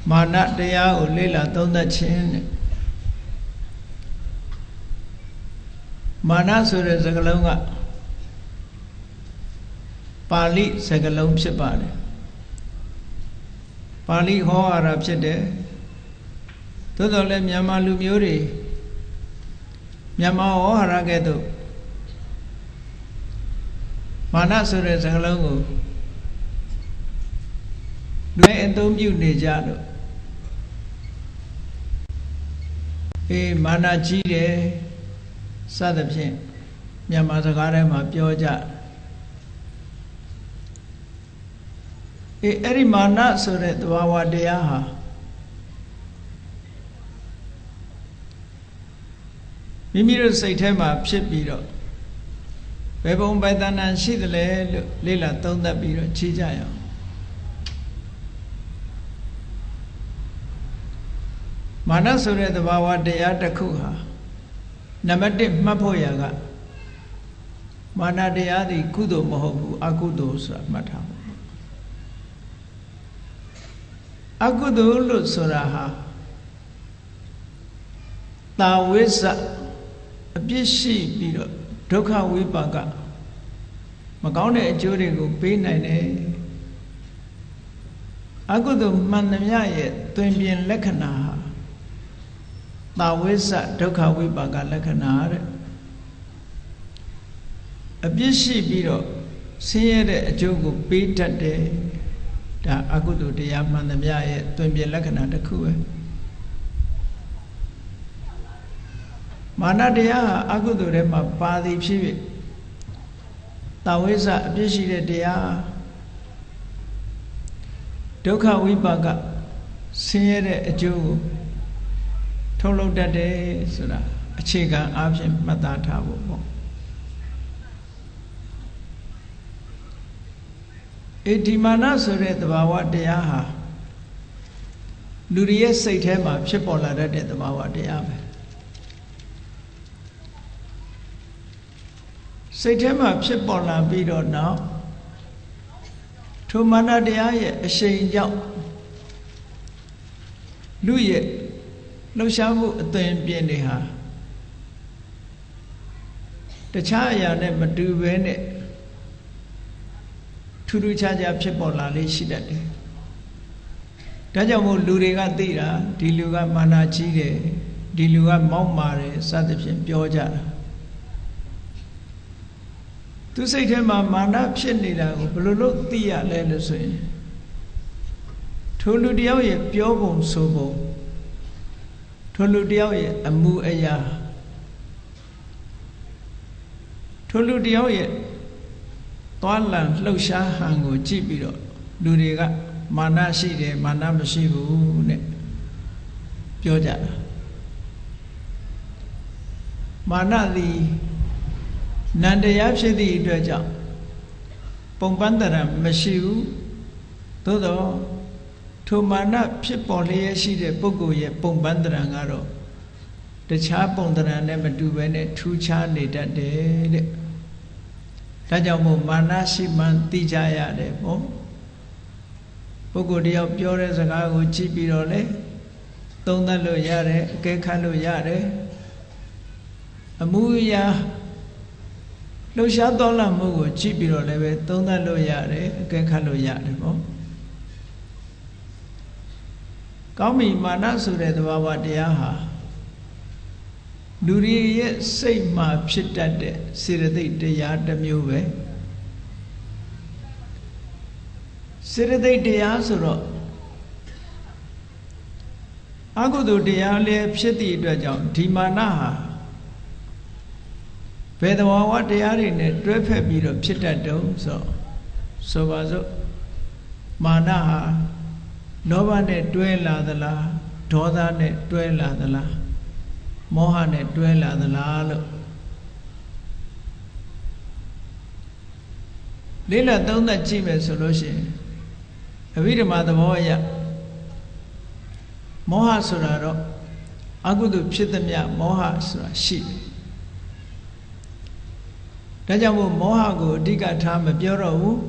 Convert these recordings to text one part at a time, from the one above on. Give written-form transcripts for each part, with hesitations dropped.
မာနတရားကိုလေ့လာသုံးသပ်ခြင်းတဲ့မာနဆိုတဲ့စကားလုံးကပါဠိစကားလုံးဖြစ်ပါတယ်ပါဠိဟောရတာဖြစ်တယ်သို့တော်လည်းမြန်မာလူမျိုးတွေမြန်မာဟောရကဲ့သို့မာနဆိုတဲ့စကားလုံးကိုလည်းအသုံးပြုနေကြလို့မာနကြီးတယ်စသဖြင့်မြန်မာစကားထဲမှာပြောကြအဲ့ဒီမာနဆိုတဲ့သဘာဝတရားဟာမိမိတို့စိတ်ထဲမှာဖြစ်ပြီးတော့ဘယ်ပုံဘယ်တဏ္ဍာရှိသလဲလို့လေ့လာသုံးသပ်ပြီးတော့ကြည့်ကြရအောင်မာနဆိုတဲ့သဘာဝတရားတစ်ခုဟာနံပါတ်1မှတ်ဖို့ရကမာနတရားသည်ကုသိုလ်မဟုတ်ဘူးအကုသိုလ်ဆိုတာမှတ်ထားပါအကုသိုလ်လို့ဆိုတာဟာတာဝိဇ္ဇအပြစ်ရှိပြီးတော့ဒုက္ခဝိပါကမကောင်းတဲ့အကျိုးတွေကိုပေးနိုင်တယ်အကုသိုလ်မှန်သမျှရဲ့သွင်ပြင်လက္ခဏာဟာတာဝိဇ္ဇဒုက္ခဝိပါကလက္ခဏာတဲ့အပြစ်ရှိပြီးတော့ဆင်းရဲတဲ့အကျိုးကိုပေးတတ်တယ်ဒါအကုသိုလ်တရားမှန်သမျှရဲ့သွင်ပြင်လက္ခဏာတစ်ခုပဲမာနတရားဟာအကုသိုလ်ထဲမှာပါသည်ဖြစ်ဖြစ်တာဝိဇ္ဇအပြစ်ရှိတဲ့တရားဒုက္ခဝိပါကဆင်းရဲတဲ့အကျိုးကိုထုတ်လုပ်တတ်တယ်ဆိုတာအခြေခံအားဖြင့်မှတ်သားထားဖို့ပေါ့ဒီမာနဆိုတဲ့သဘာဝတရားဟာလူတွေရဲ့စိတ်ထဲမှာဖြစ်ပေါ်လာတတ်တဲ့သဘာဝတရားပဲစိတ်ထဲမှာဖြစ်ပေါ်လာပြီးတော့နောက်ထိုမာနတရားရဲ့အရှိန်ကြောင့်လူရဲ့လှုပ်ရှားမှုအသွင်ပြင်တွေဟာတခြားအရာနဲ့မတူဘဲနဲ့ထူးထူးခြားခြားဖြစ်ပေါ်လာလေးရှိတတ်တယ်။ဒါကြောင့်မို့လူတွေကသိတာဒီလူကမာနကြီးတယ်ဒီလူကမောက်မာတယ်စသဖြင့်ပြောကြတာ။သူစိတ်ထဲမှာမာနဖြစ်နေတာကိုဘယ်လိုလုပ်သိရလဲလို့ဆိုရင်ထိုလူတယောက်ရဲ့ပြောပုံဆိုပုံထိုလူတယောက်ရဲ့အမှုအရာထိုလူတယောက်ရဲ့သွားလံလှုပ်ရှားဟန်ကိုကြည့်ပြီးတော့လူတွေကမာနရှိတယ်မာနမရှိဘူးနဲ့ပြောကြတာမာနသည်နန္တရားဖြစ်သည့်အတွက်ကြောင့်ပုံပန်းတရံမရှိဘူးသို့တော့ထိုမာနဖြစ်ပေါ်လျက်ရှိတဲ့ပုဂ္ဂိုလ်ရဲ့ပုံပန်းတရံကတော့တခြားပုံတရံနဲ့မတူဘဲနဲ့ထူးခြားနေတတ်တယ်တဲ့ဒါကြောင့်မို့မာနရှိမှန်သိကြရတယ်ပေါ့ပုဂ္ဂိုလ်တယောက်ပြောတဲ့စကားကိုကြည့်ပြီးတော့လေသုံးသပ်လို့ရတယ်အကဲခတ်လို့ရတယ်အမှုအရာလှုပ်ရှားတော်လာမှုကိုကြည့်ပြီးတော့လည်းပဲသုံးသပ်လို့ရတယ်အကဲခတ်လို့ရတယ်ပေါ့ကောင်းပြီမာနဆိုတဲ့သဘာဝတရားဟာလူတွေရဲ့စိတ်မှာဖြစ်တတ်တဲ့စေတသိက်တရားတစ်မျိုးပဲစေတသိက်တရားဆိုတော့အကုသိုလ်တရားလည်းဖြစ်သည့်အတွက်ကြောင့်ဒီမာနဟာဘယ်သဘာဝတရားတွေနဲ့တွဲဖက်ပြီးတော့ဖြစ်တတ်တုံးဆိုပါစို့မာနဟာလောဘနဲ့တွဲလာသလားဒေါသနဲ့တွဲလာသလားမောဟနဲ့တွဲလာသလားလို့လေးလသုံးသက်ကြည့်မယ်ဆိုလို့ရှိရင်အဘိဓမ္မာသဘောအရမောဟဆိုတာတော့အကုသိုလ်ဖြစ်သမျှမောဟဆိုတာရှိတယ်ဒါကြောင့်မို့မောဟကိုအဓိကထားမပြောတော့ဘူး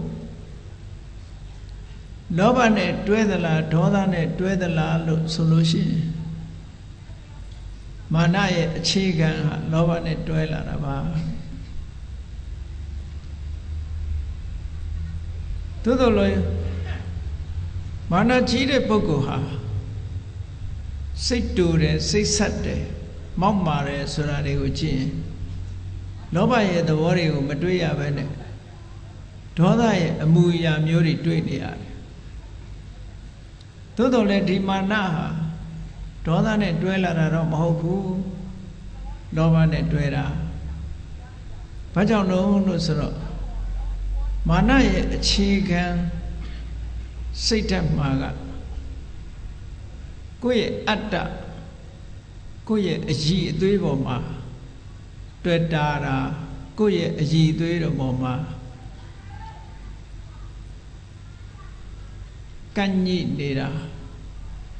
လောဘနဲ့တွဲသလားဒေါသနဲ့တွဲသလားလို့ဆိုလို့ရှိရင်မာနရဲ့အခြေခံဟာလောဘနဲ့တွဲလာတာပါသို့တော်လည်းမာနကြီးတဲ့ပုဂ္ဂိုလ်ဟာစိတ်တူတယ်စိတ်ဆက်တယ်မောက်မာတယ်ဆိုတာတွေကိုကြည့်ရင်လောဘရဲ့သဘောတွေကိုမတွေ့ရဘဲနဲ့ဒေါသရဲ့အမူအရာမျိုးတွေတွေ့နေရတယ်သို့တော်လည်းဒီမာနဟာဒေါသနဲ့တွဲလာတာတော့မဟုတ်ဘူးလောဘနဲ့တွဲတာဘာကြောင့်လို့ဆိုတော့မာနရဲ့အခြေခံစိတ်ဓာတ်မှာကကိုယ့်ရဲ့အတ္တကိုယ့်ရဲ့အရည်အသွေးပေါ်မှာတွေ့တာကိုယ့်ရဲ့အရည်အသွေးတော်ပေါ်မှာကန့်ညိနေတာ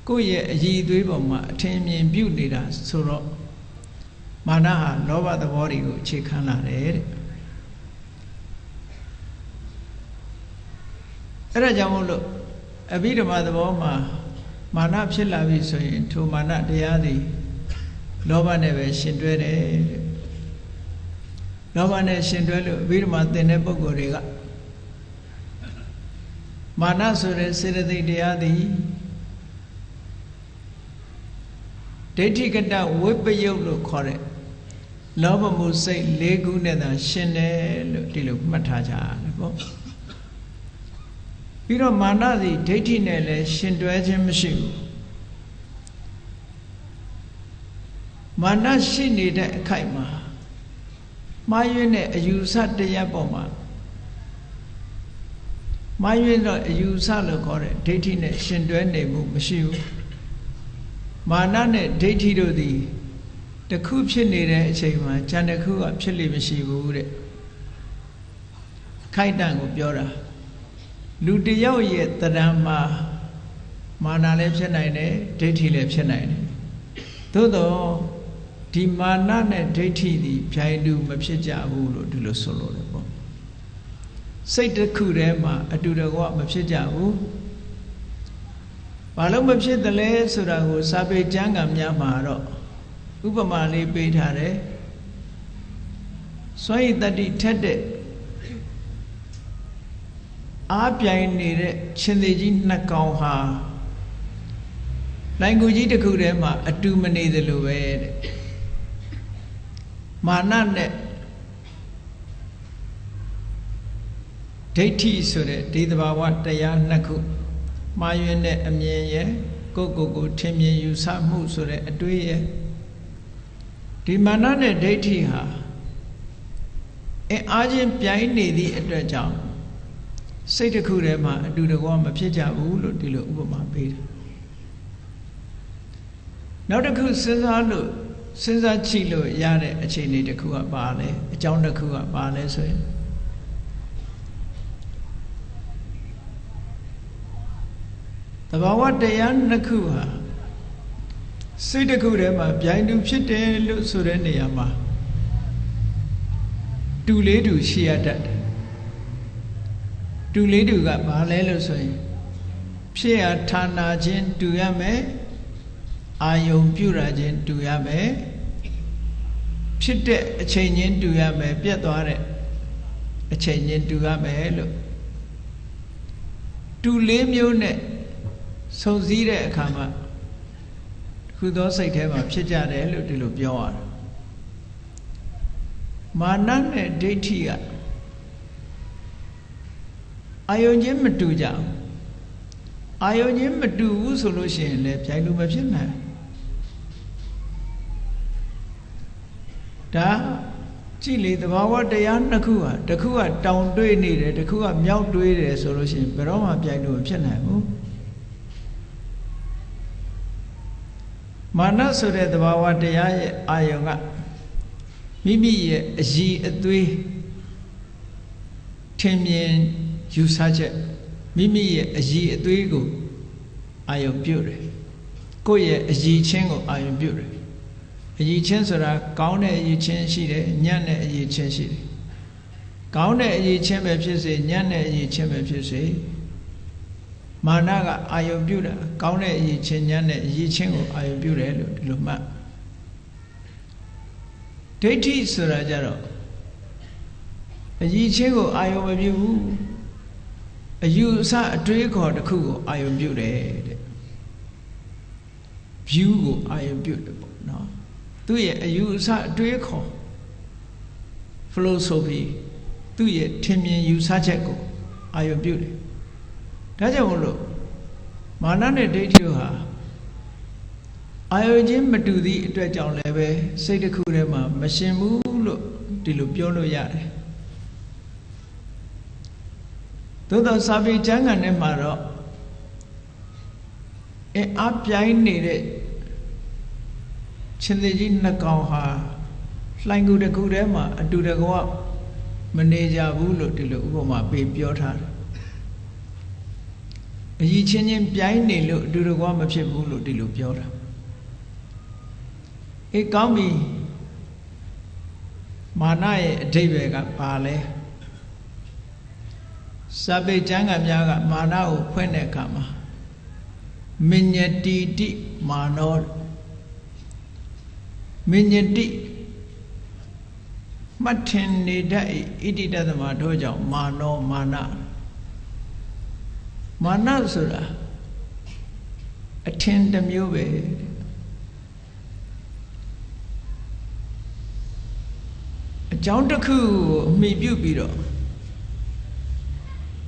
ကိုယ့်ရဲ့အရည်အသွေးပေါ်မှာအထင်မြင်ပြုနေတာဆိုတော့မာနဟာလောဘသဘောတွေကိုအခြေခံလာတယ်တဲ့အဲ့ဒါကြောင့်မို့လို့အဘိဓမ္မာသဘောမှာမာနဖြစ်လာပြီဆိုရင်ထိုမာနတရားသည်လောဘနဲ့ပဲရှင်တွဲတယ်တဲ့လောဘနဲ့ရှင်တွဲလို့အဘိဓမ္မာသင်တဲ့ပုဂ္ဂိုလ်တွေကမာနဆိုတဲ့စေတသိက်တရားသည်ဒိဋ္ဌိကတဝိပယုတ်လို့ခေါ်တဲ့လောဘမှုစိတ်၄ခုနဲ့သာရှင်တယ်လို့ဒီလိုမှတ်ထားကြရတယ်ပေါ့ပြီးတော့မာနသည်ဒိဋ္ဌိနဲ့လည်းရှင်တွဲခြင်းမရှိဘူးမာနရှိနေတဲ့အခိုက်မှာမှားယွင်းတဲ့အယူဆတရားပေါ်မှာမှားယွင်းတော့အယူဆလို့ခေါ်တဲ့ဒိဋ္ဌိနဲ့ရှင်တွဲနေမှုမရှိဘူးမာနနဲ့ဒိဋ္ဌိတို့သည်တစ်ခုဖြစ်နေတဲ့အချိန်မှာဉာဏ်တစ်ခုကဖြစ်လိမ့်မရှိဘူးတဲ့ခိုက်တန့်ကိုပြောတာလူတယောက်ရဲ့တဏ္ဍာမှာမာနလည်းဖြစ်နိုင်တယ်ဒိဋ္ဌိလည်းဖြစ်နိုင်တယ်သို့တော့ဒီမာနနဲ့ဒိဋ္ဌိသည်ဖြိုင်တူမဖြစ်ကြဘူးလို့ဒီလိုဆိုလို့တယ်ပေါ့စိတ်တစ်ခုတည်းမှာအတူတကွမဖြစ်ကြဘူးဘာလို့မဖြစ်သလဲဆိုတာကိုစာပေကျမ်းဂန်များမှာတော့ဥပမာလေးပေးထားတယ်စွမ်းရည်တတ္တိထက်တဲ့အားပြိုင်နေတဲ့ရှင်သေကြီးနှစ်ကောင်ဟာလိုင်ကူကြီးတစ်ခုထဲမှာအတူမနေသလိုပဲတဲ့မာနနဲ့ဒိဋ္ဌိဆိုတဲ့ဒီသဘာဝတရားနှစ်ခုမှားယွင်းတဲ့အမြင်ရဲ့ကိုယ်ထင်မြင်ယူဆမှုဆိုတဲ့အတွေးရဲ့ဒီမာနနဲ့ဒိဋ္ဌိဟာအားချင်းပြိုင်နေသည့်အတွက်ကြောင့်စိတ်တစ်ခုထဲမှာအတူတကွမဖြစ်ကြဘူးလို့ဒီလိုဥပမာပေးတယ်နောက်တစ်ခုစဉ်းစားကြည့်လို့ရတဲ့အခြေအနေတစ်ခုကပါလဲအကြောင်းတစ်ခုကပါလဲဆိုရင်သဘာဝတရားနှစ်ခုဟာစိတ်တစ်ခုထဲမှာပြိုင်တူဖြစ်တယ်လို့ဆိုတဲ့နေရာမှာတူလေးတူရှိရတတ်တယ်တူလေးတူကဘာလဲလို့ဆိုရင်ဖြစ်ရဌာနာချင်းတူရမယ်အာယုံပြုရခြင်းတူရမယ်ဖြစ်တဲ့အချိန်ချင်းတူရမယ်ပြတ်သွားတဲ့အချိန်ချင်းတူရမယ်လို့တူလေးမျိုးနဲ့စုံစည်းတဲ့အခါမှာခုသောစိတ်ထဲမှာဖြစ်ကြတယ်လို့ဒီလိုပြောရတယ်မာနနဲ့ဒိဋ္ဌိကအာယုံချင်းမတူကြဘူးအာယုံချင်းမတူဘူးဆိုလို့ရှိရင်လည်းပြိုင်လို့မဖြစ်နိုင်ဒါကြည့်လေသဘာဝတရားနှစ်ခုဟာတစ်ခုကတောင်တွေးနေတယ်တစ်ခုကမြောက်တွေးတယ်ဆိုလို့ရှိရင်ဘယ်တော့မှပြိုင်လို့မဖြစ်နိုင်ဘူးမာနဆိုတဲ့သဘာဝတရားရဲ့အာယုံကမိမိရဲ့အရည်အသွေးထင်မြင်ယူဆချက်မိမိရဲ့အရည်အသွေးကိုအာယုံပြုတယ်ကိုယ့်ရဲ့အရည်ချင်းကိုအာယုံပြုတယ်အရည်ချင်းဆိုတာကောင်းတဲ့အရည်ချင်းရှိတယ်ညံ့တဲ့အရည်ချင်းရှိတယ်ကောင်းတဲ့အရည်ချင်းပဲဖြစ်စေညံ့တဲ့အရည်ချင်းပဲဖြစ်စေ မာနကအာယုံပြုတာကောင်းတဲ့အရေးချင်းညံ့တဲ့အရေးချင်းကိုအာယုံပြုတယ်လို့ဒီလိုမှတ်ဒိဋ္ဌိဆိုတာကြတော့အရေးချင်းကိုအာယုံမပြုဘူးအယူအဆအတွေးခေါ်တစ်ခုကိုအာယုံပြုတယ်တဲ့ view ကိုအာယုံပြုတယ်ပေါ့နော်သူ့ရဲ့အယူအဆအတွေးခေါ် philosophy သူ့ရဲ့ထင်မြင်ယူဆချက်ကိုအာယုံပြုတယ်ဒါကြောင့်မလို့မာနနဲ့ဒိဋ္ဌိဟာအာယုံချင်းမတူသည့်အတွက်ကြောင့်လည်းပဲစိတ်တစ်ခုထဲမှာမရှင်ဘူးလို့ဒီလိုပြောလို့ရတယ်သို့သောစာပေကျမ်းဂန်ထဲမှာတော့အားပြိုင်နေတဲ့ရှင်သေကြီးနှစ်ကောင်ဟာလှိုင်ကူတစ်ခုထဲမှာအတူတကွမနေကြဘူးလို့ဒီလိုဥပမာပေးပြောထားတယ်အကြီးချင်းချင်းပြိုင်နေလို့အတူတကွမဖြစ်ဘူးလို့ဒီလိုပြောတာကောင်းပြီမာနရဲ့အဓိပ္ပာယ်ကဘာလဲစာပေကျမ်းဂန်များကမာနကိုဖွင့်တဲ့အခါမှာမညတိတိမာနောမညတိမှတ်ထင်နေတတ်ဣတိတသမတို့ကြောင့်မာနောမာနမာနဆိုတာအထင်တစ်မျိုးပဲအကြောင်းတစ်ခုကိုအမိပြုပြီးတော့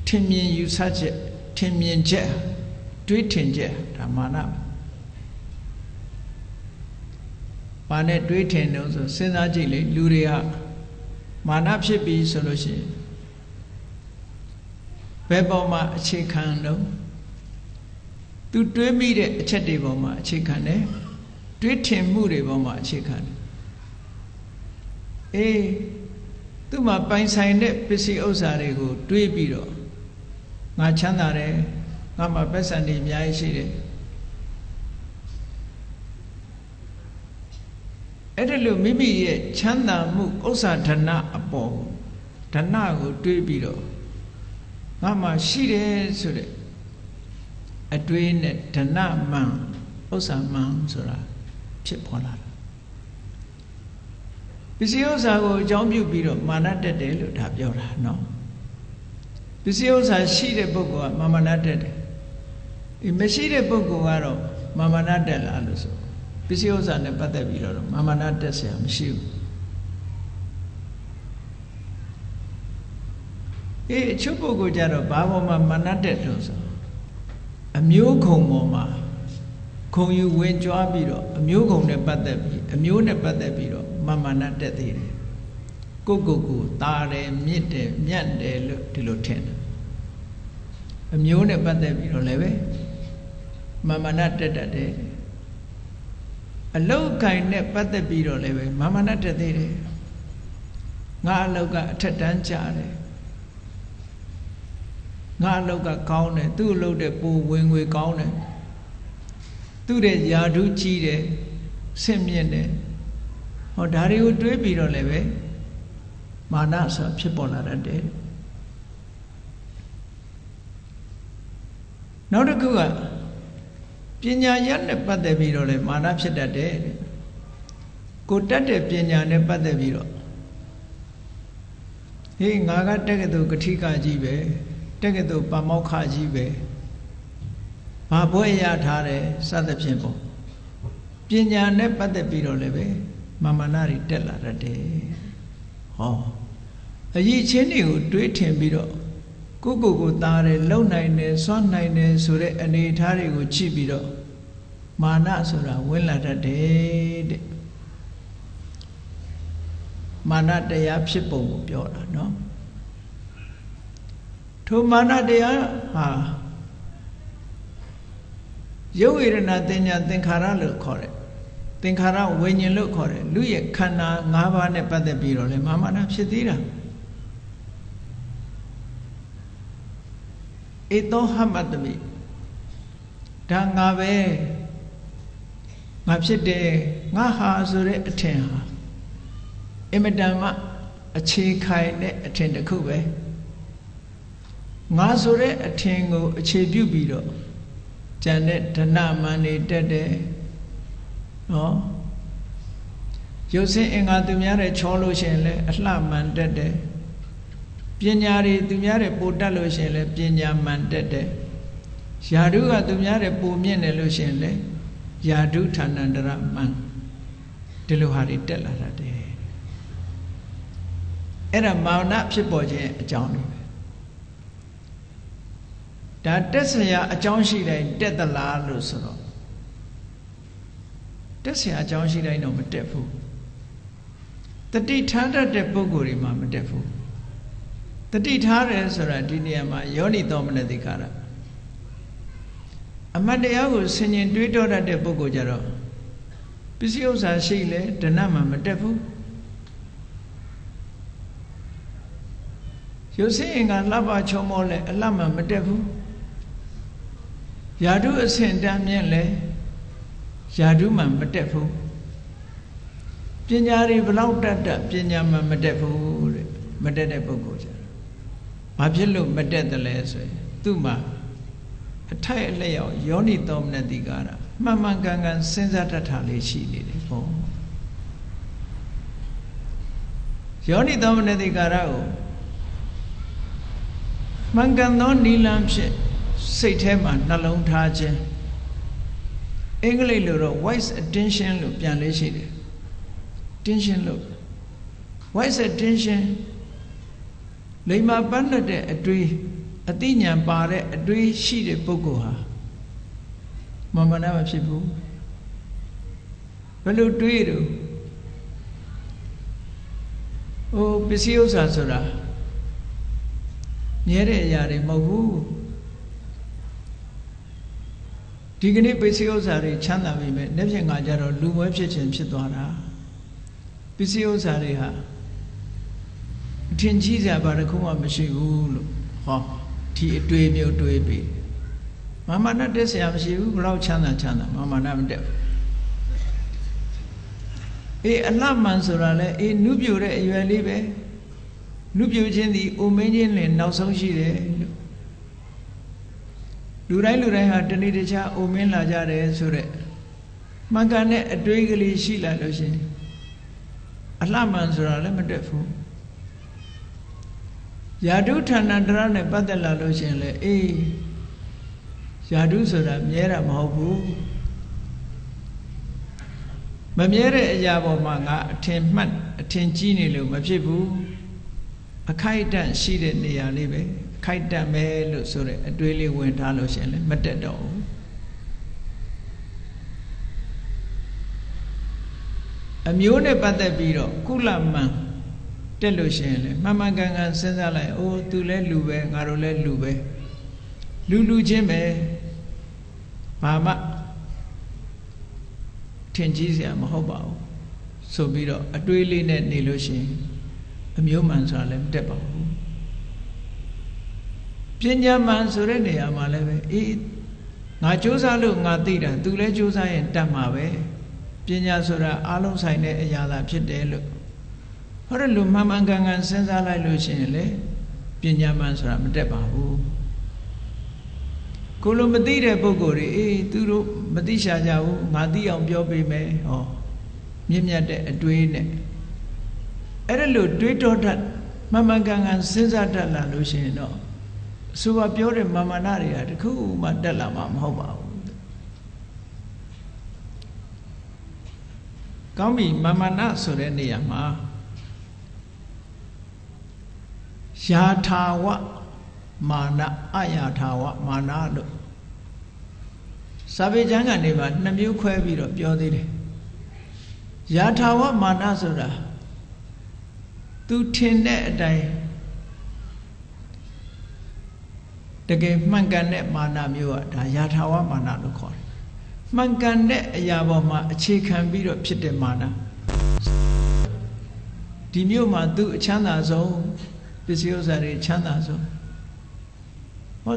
ထင်မြင်ယူဆချက်ထင်မြင်ချက်တွေးထင်ချက်ဒါမာနဘာနဲ့တွေးထင်လို့ဆိုစဉ်းစားကြည့်လေလူတွေကမာနဖြစ်ပြီးဆိုလို့ရှိရင်ဘယ်ပေါ်မှာအခြေခံတော့သူတွေးမိတဲ့အချက်တွေပေါ်မှာအခြေခံတယ်တွေးထင်မှုတွေပေါ်မှာအခြေခံတယ်သူ့မှာပိုင်ဆိုင်တဲ့ပစ္စည်းဥစ္စာတွေကိုတွေးပြီးတော့ငါချမ်းသာတယ်ငါမှာပတ်စံတွေအများကြီးရှိတယ်အဲ့ဒါလို့မိမိရဲ့ချမ်းသာမှုဥစ္စာဓနအပေါ်ဓနကိုတွေးပြီးတော့ငါမှာရှိတယ်ဆိုတဲ့အတွေးနဲ့ဓနမှန်ဥစ္စာမှန်ဆိုတာဖြစ်ပေါ်လာတာပစ္စည်းဥစ္စာကိုအကြောင်းပြုပြီးတော့မာနတက်တယ်လို့ဒါပြောတာနော်ပစ္စည်းဥစ္စာရှိတဲ့ပုဂ္ဂိုလ်ကမာနတက်တယ်မရှိတဲ့ပုဂ္ဂိုလ်ကတော့မာနတက်လာလို့ဆိုပစ္စည်းဥစ္စာနဲ့ပတ်သက်ပြီးတော့မာနတက်เสียမရှိဘူးအချို့ပုဂ္ဂိုလ်ကြတော့ဘာပေါ်မှာမာနတက်လို့ဆိုအမျိုးခုံပေါ်မှာခုံယူဝင်ကြွားပြီးတော့အမျိုးခုံနဲ့ပတ်သက်ပြီးအမျိုးနဲ့ပတ်သက်ပြီးတော့မာနတက်သေးတယ်ကိုတာတယ်မြစ်တယ်မြတ်တယ်လို့ဒီလိုထင်တယ်အမျိုးနဲ့ပတ်သက်ပြီးတော့လည်းပဲမာနတက်တတ်တယ်အလုတ်ကိုင်နဲ့ပတ်သက်ပြီးတော့လည်းပဲမာနတက်သေးတယ်ငါအလုတ်ကအထက်တန်းကြတယ်ငါအလုတ်ကကောင်းတယ်သူ့အလုတ်တဲ့ပိုဝင်ငွေကောင်းတယ်သူ့တဲ့ယာဓုကြီးတယ်ဆင့်မြင့်တယ်ဟောဒါတွေကိုတွေးပြီးတော့လည်းပဲမာနဆိုဖြစ်ပေါ်လာတတ်တယ်နောက်တစ်ခုကပညာရနဲ့ပတ်သက်ပြီးတော့လည်းမာနဖြစ်တတ်တယ်ကိုတတ်တဲ့ပညာနဲ့ပတ်သက်ပြီးတော့ငါကတက္ကသိုလ်ကထိကကြီးပဲတက္ကသိုလ်ပါမောက္ခကြီးပဲဘာဘွဲ့ရထားတယ်စသဖြင့်ပေါ့ပညာနဲ့ပတ်သက်ပြီးတော့လည်းပဲမာနတွေတက်လာတတ်တယ်ဟောအရေးချင်းတွေကိုတွေးထင်ပြီးတော့ကိုသားတယ်လုံနိုင်တယ်စွန့်နိုင်တယ်ဆိုတဲ့အနေအထားတွေကိုကြည့်ပြီးတော့မာနဆိုတာဝင်လာတတ်တယ်တဲ့မာနတရားဖြစ်ပုံကိုပြောတာနော်ထိုမာနတရားဟာယုတ်ဝေဒနာတင်ညာသင်္ခါရလို့ခေါ်တယ်သင်္ခါရဝိညာဉ်လို့ခေါ်တယ်လူရဲ့ခန္ဓာ၅ပါးနဲ့ပတ်သက်ပြီးတော့လေမာနဖြစ်သေးတာဧသောဟမတ္တမိဒါငါပဲငါဖြစ်တယ်ငါဟာဆိုတဲ့အထင်ဟာအင်မတန်မှအခြေခိုင်တဲ့အထင်တစ်ခုပဲ ငါဆိုတဲ့အထင်ကိုအခြေပြုပြီးတော့ကျန်တဲ့ဓနမန်နေတက်တယ်နော်ရုပ်ဆင်းအင်္ဂါသူများတဲ့ချောလို့ရှိရင်လည်းအလှမှန်တက်တယ်ပညာတွေသူများတဲ့ပိုတက်လို့ရှိရင်လည်းပညာမှန်တက်တယ်ယာဓုကသူများတဲ့ပိုမြင့်တယ်လို့ရှိရင်လည်းယာဓုဌာဏန္တရမှန်ဒီလိုဟာတွေတက်လာတတ်တယ်အဲ့ဒါမာနဖြစ်ပေါ်ခြင်းအကြောင်းတွေပဲဒါတက်စရာအကြောင်းရှိတိုင်းတက်သလားလို့ဆိုတော့တက်စရာအကြောင်းရှိတိုင်းတော့မတက်ဘူးတတိထားတတ်တဲ့ပုဂ္ဂိုလ်တွေမှာမတက်ဘူးတတိထားတယ်ဆိုတာဒီနေရာမှာယောနိသောမနတိကာရအမတ်တရားကိုဆင်ញင်တွေးတောတတ်တဲ့ပုဂ္ဂိုလ်ကြတော့ပစ္စည်းဥစ္စာရှိလေဓနမှာမတက်ဘူးရုပ်ဆင်းအင်္ဂါလှပချုံမောလဲအလှမှာမတက်ဘူးယာဓုအဆင့်တန်းမြင့်လဲယာဓုမှာမတက်ဘူးပညာတွေဘလောက်တတ်တတ်ပညာမှာမတက်ဘူးတဲ့မတက်တဲ့ပုဂ္ဂိုလ်ကြတယ်ဘာဖြစ်လို့မတက်တယ်လဲဆိုရင်သူ့မှာအထိုက်အလျောက်ယောနိသောမနတိကာရမှန်မှန်ကန်ကန်စဉ်းစားတတ်တာလေးရှိနေတယ်ပေါ့ယောနိသောမနတိကာရကိုမှန်ကန်သောနိလန်းဖြင့်စိတ်ထဲမှာနှလုံးထားခြင်းအင်္ဂလိပ်လိုတော့ wise attention လို့ပြန်လေးရှိတယ် attention လို့ wise attention လိမ္မာပန်းတဲ့အတွေ့အသိဉာဏ်ပါတဲ့အတွေ့ရှိတဲ့ပုဂ္ဂိုလ်ဟာမမနာမဖြစ်ဘူးဘယ်လိုတွေးတော့ပစ္စည်းဥစ္စာဆိုတာမြဲတဲ့အရာတွေမဟုတ်ဘူးဒီကနေ့ပစ္စည်းဥစ္စာတွေချမ်းသာပြီမဲ့နေ့ဖြင့်ငါကြတော့လူမွဲဖြစ်ခြင်းဖြစ်သွားတာပစ္စည်းဥစ္စာတွေဟာအထင်ကြီးစရာဘာတစ်ခုမှမရှိဘူးလို့ဟောဒီအတွေ့မျိုးတွေးပြီးမာမနာတက်စရာမရှိဘူးဘလောက်ချမ်းသာချမ်းသာမာမနာမတက်ဘူးအလှမှန်ဆိုတာလဲနုပြိုတဲ့အရွယ်လေးပဲနုပြိုခြင်းသည်အိုမင်းခြင်းလင်နောက်ဆုံးရှိတယ်လို့လူတိုင်းဟာတနေ့တခြားအိုမင်းလာကြတယ်ဆိုတဲ့မှန်ကန်တဲ့အတွေးကလေးရှိလာလို့ရှင်အလှမှန်ဆိုတာလည်းမတက်ဘူးယာဓုဌာဏန္တရနဲ့ပတ်သက်လာလို့ရှင်လေယာဓုဆိုတာမြဲတာမဟုတ်ဘူးမမြဲတဲ့အရာပေါ်မှာငါအထင်မှတ်အထင်ကြီးနေလို့မဖြစ်ဘူးအခိုက်အတန့်ရှိတဲ့နေရာလေးပဲအခိုက်အတန့်ပဲလို့ဆိုတဲ့အတွေးလေးဝင်ထားလို့ရှင်လေမတက်တော့ဘူးအမျိုးနဲ့ပတ်သက်ပြီးတော့ကုလမန်တက်လို့ရှိရင်လေမှန်မှန်ကန်ကန်စဉ်းစားလိုက်သူလဲလူပဲငါတို့လဲလူပဲလူချင်းပဲဘာမှထင်ကြီးစရာမဟုတ်ပါဘူးဆိုပြီးတော့အတွေးလေးနဲ့နေလို့ရှိရင်အမျိုးမှန်ဆိုတာလည်းမတက်ပါဘူးပညာမှန်ဆိုတဲ့နေရာမှာလည်းပဲငါစူးစမ်းလို့ငါသိတာသူလဲစူးစမ်းရင်တတ်မှာပဲပညာဆိုတာအလုံးဆိုင်တဲ့အရာသာဖြစ်တယ်လို့ဟောတယ်လို့မှန်မှန်ကန်ကန်စဉ်းစားလိုက်လို့ရှိရင်လေပညာမှန်ဆိုတာမတက်ပါဘူးကိုလိုမသိတဲ့ပုဂ္ဂိုလ်တွေသူတို့မသိရှာကြဘူးငါသိအောင်ပြောပေးမယ်မြင့်မြတ်တဲ့အတွေးနဲ့အဲ့ဒါလို့တွေးတောတတ်မှန်မှန်ကန်ကန်စဉ်းစားတတ်လာလို့ရှိရင်တော့အဆိုပါပြောတဲ့မာမနာတွေကတခုမှတက်လာမှာမဟုတ်ပါဘူးကောင်းပြီမာမနာဆိုတဲ့နေရာမှာယာထာဝမာနအယာထာဝမာနလို့စာပေကျမ်းကနေမှာနှစ်မျိုးခွဲပြီးတော့ပြောသေးတယ်ယာထာဝမာနဆိုတာသူထင်တဲ့အတိုင်းတကယ်မှန်ကန်တဲ့မာနမျိုးอ่ะဒါယာထာဝမာနလို့ခေါ်တယ်မှန်ကန်တဲ့အရာပေါ်မှာအခြေခံပြီးတော့ဖြစ်တဲ့မာနဒီမျိုးမှာသူအချမ်းသာဆုံးပစ္စည်းဥစ္စာတွေချမ်းသာဆုံး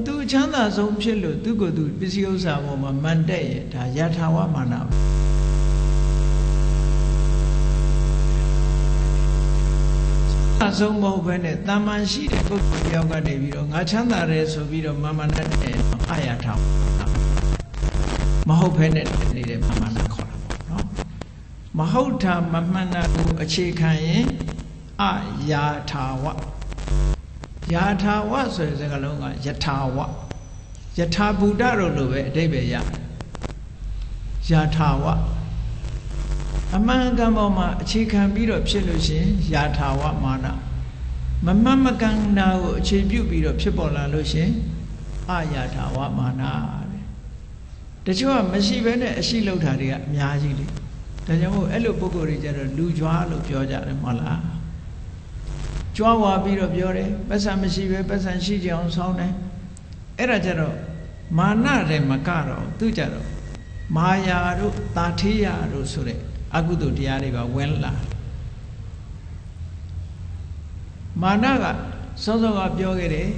သူအချမ်းသာဆုံးဖြစ်လို့သူကိုယ်သူပစ္စည်းဥစ္စာပေါ်မှာမန်တက်ရဲ့ဒါယထာဝမာန အဆုံးမဟုတ်ဘဲနဲ့တာမန်ရှိတဲ့ပုဂ္ဂိုလ်တယောက်ကနေပြီးတော့ငါချမ်းသာတယ်ဆိုပြီးတော့မာမနနဲ့အာရထောင်မဟုတ်ဘဲနဲ့နေတဲ့မာမနခေါ်တာပေါ့နော်မဟုတ်တာမမှန်တာကိုအခြေခံရင်အယာထာဝယာထာဝဆိုတဲ့စကားလုံးကယထာဝယထာဘုဒ္ဓတို့လိုပဲအဓိပ္ပာယ်ရယာထာဝအမှန်ကန်ပေါ်မှာအခြေခံပြီးတော့ဖြစ်လို့ရှင်ယာထာဝမာနမမှန်မကန်တာကိုအခြေပြုပြီးတော့ဖြစ်ပေါ်လာလို့ရှင်အယာထာဝမာနတဲ့တချို့ကမရှိဘဲနဲ့အရှိလောက်တာတွေကအများကြီးလေဒါကြောင့်မို့အဲ့လိုပုဂ္ဂိုလ်တွေကြတော့လူကြွားလို့ပြောကြတယ်မဟုတ်လားကြွားဝါပြီးတော့ပြောတယ်ပတ်စံမရှိပဲပတ်စံရှိကြအောင်ဆောင်းတယ်အဲ့ဒါကြတော့မာနတယ်မကတော့သူကြတော့မာယာတို့တာထေးယာတို့ဆိုတဲ့အကုသိုလ်တရားတွေပါဝင်လာမာနကစောစောကပြောခဲ့တယ်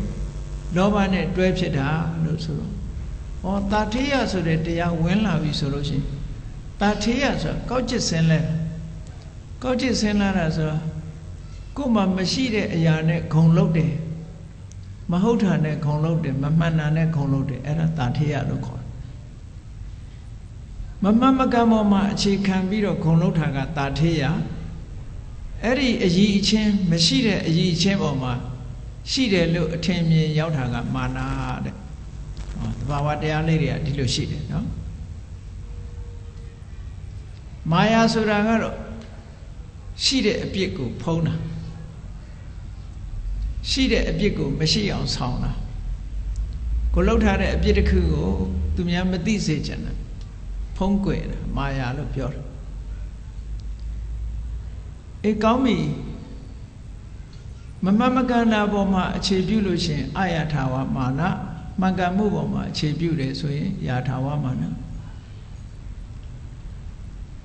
လောဘနဲ့တွဲဖြစ်တာလို့ဆိုတော့ဟောတာထေးယာဆိုတဲ့တရားဝင်လာပြီဆိုလို့ရှိရင်တာထေးယာဆိုကောက်ကျစ်ဆင်းလဲကောက်ကျစ်ဆင်းလာတာဆိုတော့ကိုယ်မှမရှိတဲ့အရာနဲ့ဂုံလုတ်တယ်မဟုတ်တာနဲ့ဂုံလုတ်တယ်မမှန်တာနဲ့ဂုံလုတ်တယ်အဲ့ဒါတာထေးယာလို့ခေါ်တယ်မမှန်မကန်ပေါ်မှာအခြေခံပြီးတော့ဂုံလုတ်တာကတာထေးယာအဲ့ဒီအည်အချင်းမရှိတဲ့အည်အချင်းပေါ်မှာရှိတယ်လို့အထင်မြင်ရောက်တာကမာနတဲ့ဟောသဘာဝတရားလေးတွေကဒီလိုရှိတယ်နော်မာယာဆိုတာကတော့ရှိတဲ့အပြစ်ကိုဖုံးတာရှိတဲ့အပြစ်ကိုမရှိအောင်ဆောင်တာကိုလှုပ်ထားတဲ့အပြစ်တစ်ခုကိုသူများမသိစေချင်တယ်ဖုံးကွယ်တာမာယာလို့ပြောတယ်အေးကောင်းပြီမမမကန္တာပေါ်မှာအခြေပြုလို့ရှင်အာယထာဝမာနမှန်ကန်မှုပေါ်မှာအခြေပြုတယ်ဆိုရင်ယာထာဝမာန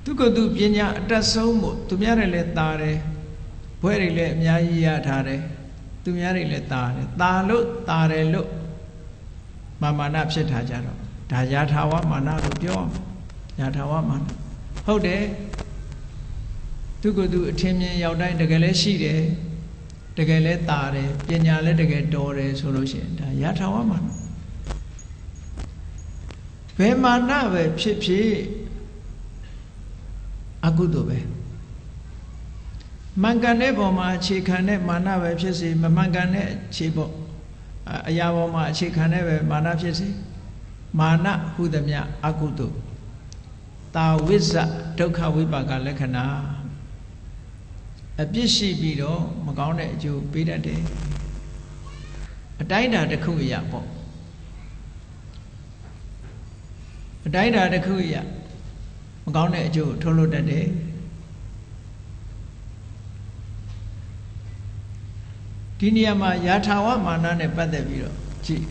သူကသူပညာအတတ်ဆုံးမို့သူများတွေလည်းတာတယ်ဘွဲတွေလည်းအများကြီးရထားတယ်သူများတွေလည်းတာတယ်တာလို့တာတယ်လို့မာနဖြစ်ထားကြတော့ဒါယာထာဝမာနလို့ပြောယာထာဝမာနဟုတ်တယ်သူကသူအထင်မြင်ရောက်တိုင်းတကယ်လည်းရှိတယ်တကယ်လည်းတာတယ်ပညာလည်းတကယ်တော်တယ်ဆိုလို့ရှိရင်ဒါယာထာဝမာနဘယ်မာနပဲဖြစ်ဖြစ်အကုသိုလ်ပဲမှန်ကန်တဲ့ပေါ်မှာအခြေခံတဲ့မာနပဲဖြစ်စေမမှန်ကန်တဲ့အခြေပေါ်အရာပေါ်မှာအခြေခံတဲ့ပဲမာနဖြစ်စေမာနဟုသမျှအကုသိုလ်တာဝိဇ္ဇဒုက္ခဝိပါကလက္ခဏာအပြစ်ရှိပြီးတော့မကောင်းတဲ့အကျိုးပေးတတ်တယ်အတိုင်းအတာတစ်ခုအရာပေါ့အတိုင်းအတာတစ်ခုအရာမကောင်းတဲ့အကျိုးထုတ်လို့တတ်တယ်ဒီနေရာမှာယာထာဝမာနနဲ့ပတ်သက်ပြီးတော့ကြည့်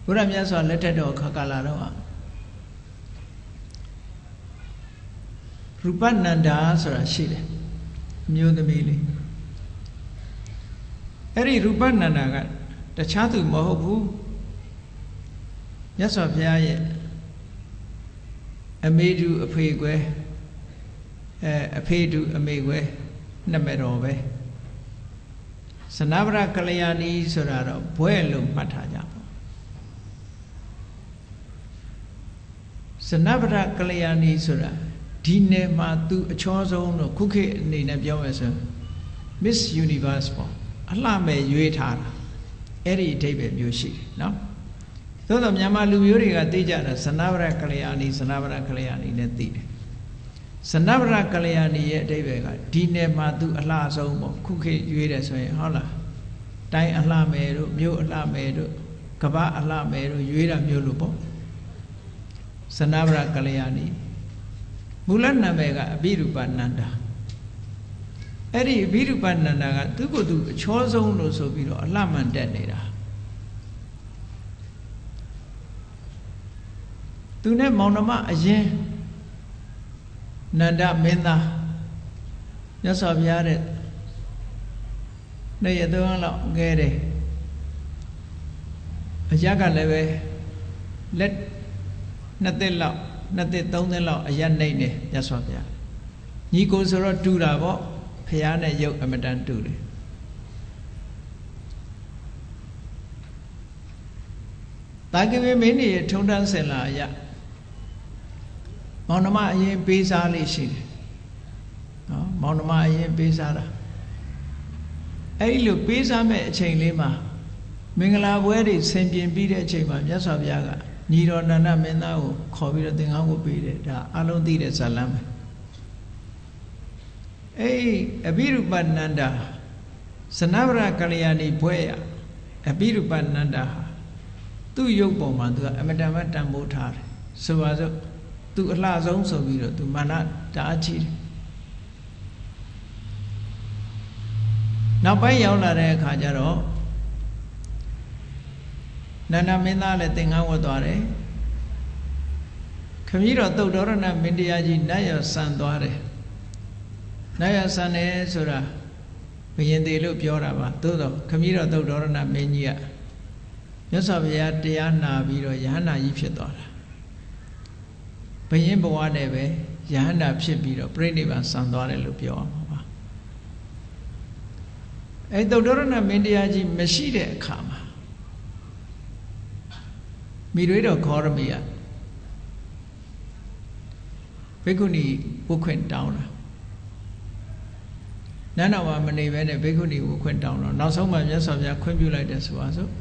ဘုရားမြတ်စွာလက်ထက်တော်ခါကာလတော့ရူပနန္ဒာဆိုတာရှိတယ်အမျိုးသမီးလေးအဲ့ဒီရူပနန္ဒာကတခြားသူမဟုတ်ဘူးမြတ်စွာဘုရားရဲ့အမေတူအဖေကွယ်အဖေတူအမေကွယ်နှစ်မဲ့တော်ပဲစနဗရကလျာဏီဆိုတာတော့ဘွဲလို့မှတ်ထားကြပါစနဗရကလျာဏီဆိုတာဒီနယ်မှာသူအချောဆုံးတော့ခုခေတ်အနေနဲ့ပြောမယ်ဆို Miss Universe ပေါ့အလှမဲ့ရွေးထားတာအဲ့ဒီအဓိပ္ပာယ်မျိုးရှိတယ်နော်သို့တော့မြန်မာလူမျိုးတွေကသိကြတာစနဗရကလျာဏီစနဗရကလျာဏီနဲ့သိတယ်စနဗရကလျာဏီရဲ့အဓိပ္ပာယ်ကဒီနယ်မှာသူအလှဆုံးပေါ့ခုခေတ်ရွေးတယ်ဆိုရင်ဟုတ်လားတိုင်းအလှမဲ့တို့မြို့အလှမဲ့တို့ကမ္ဘာအလှမဲ့တို့ရွေးတာမျိုးလို့ပေါ့စနဗရကလျာဏီမူလနာမည်ကအဘိရူပနန္ဒာအဲ့ဒီအဘိရူပနန္ဒာကသူ့ကိုယ်သူအချောဆုံးလို့ဆိုပြီးတော့အလှမှန်တက်နေတာသူနဲ့မောင်နှမအရင်နန္ဒမင်းသားမြတ်စွာဘုရားတဲ့နေ့ရက်သုံးလောက်ငဲတယ်အရကလည်းပဲလက်နှစ်သက်လောက်နှစ်သက်သုံးသက်လောက်အရနှိမ့်နေမြတ်စွာဘုရားည ညီကိုဆိုတော့တူတာပေါ့ဖះနဲ့ရုပ်အမတန်တူတယ်တာကိဝေမင်းကြီးထုံတန်းစင်လာရမောင်နှမအရင်ပေးစားလေးရှိတယ်နော်မောင်နှမအရင်ပေးစားတာအဲ့လိုပေးစားမဲ့အချိန်လေးမှာမင်္ဂလာပွဲတွေဆင်ပြင်ပြီးတဲ့အချိန်မှာမြတ်စွာဘုရားကညီတော်နန္ဒမင်းသားကိုခေါ်ပြီးတော့သင်္ကန်းကိုပေးတယ်ဒါအလုံးသိတဲ့ဇာလမ်းပဲအဲ့အဘိရူပနန္ဒာစနဗရကလျာဏီဘွဲရအဘိရူပနန္ဒာဟာသူ့ရုပ်ပုံမှာသူကအမတန်မှတန်ဖိုးထားတယ်ဆိုပါစို့သူအလှဆုံးဆိုပြီးတော့သူမာနတအားကြီးတယ်နောက်ပိုင်းရောက်လာတဲ့အခါကျတော့နန္ဒမင်းသားလည်းသင်္ကန်းဝတ်သွားတယ်ခမည်းတော်သုတ်တော်ရဏမင်းတရားကြီးနတ်ရဆန်သွားတယ်နတ်ရဆန်တယ်ဆိုတာဘယင်သေးလို့ပြောတာပါသို့တော့ခမည်းတော်သုတ်တော်ရဏမင်းကြီးကမြတ်စွာဘုရားတရားနာပြီးတော့ယဟန္တာကြီးဖြစ်သွားတာဘယင်ဘဝနဲ့ပဲယဟန္တာဖြစ်ပြီးတော့ပြိဋိဘံဆန်သွားတယ်လို့ပြောအောင်ပါအဲသုတ်တော်ရဏမင်းတရားကြီးမရှိတဲ့အခါမှာမိတွေတော်ခေါရမီကဘိက္ခုနီဝတ်ခွင့်တောင်းတာနန်းတော်မှာမနေဘဲနဲ့ဘိက္ခုနီဝတ်ခွင့်တောင်းတော့နောက်ဆုံးမှမြတ်စွာဘုရားခွင့်ပြုလိုက်တယ်ဆိုပါစို့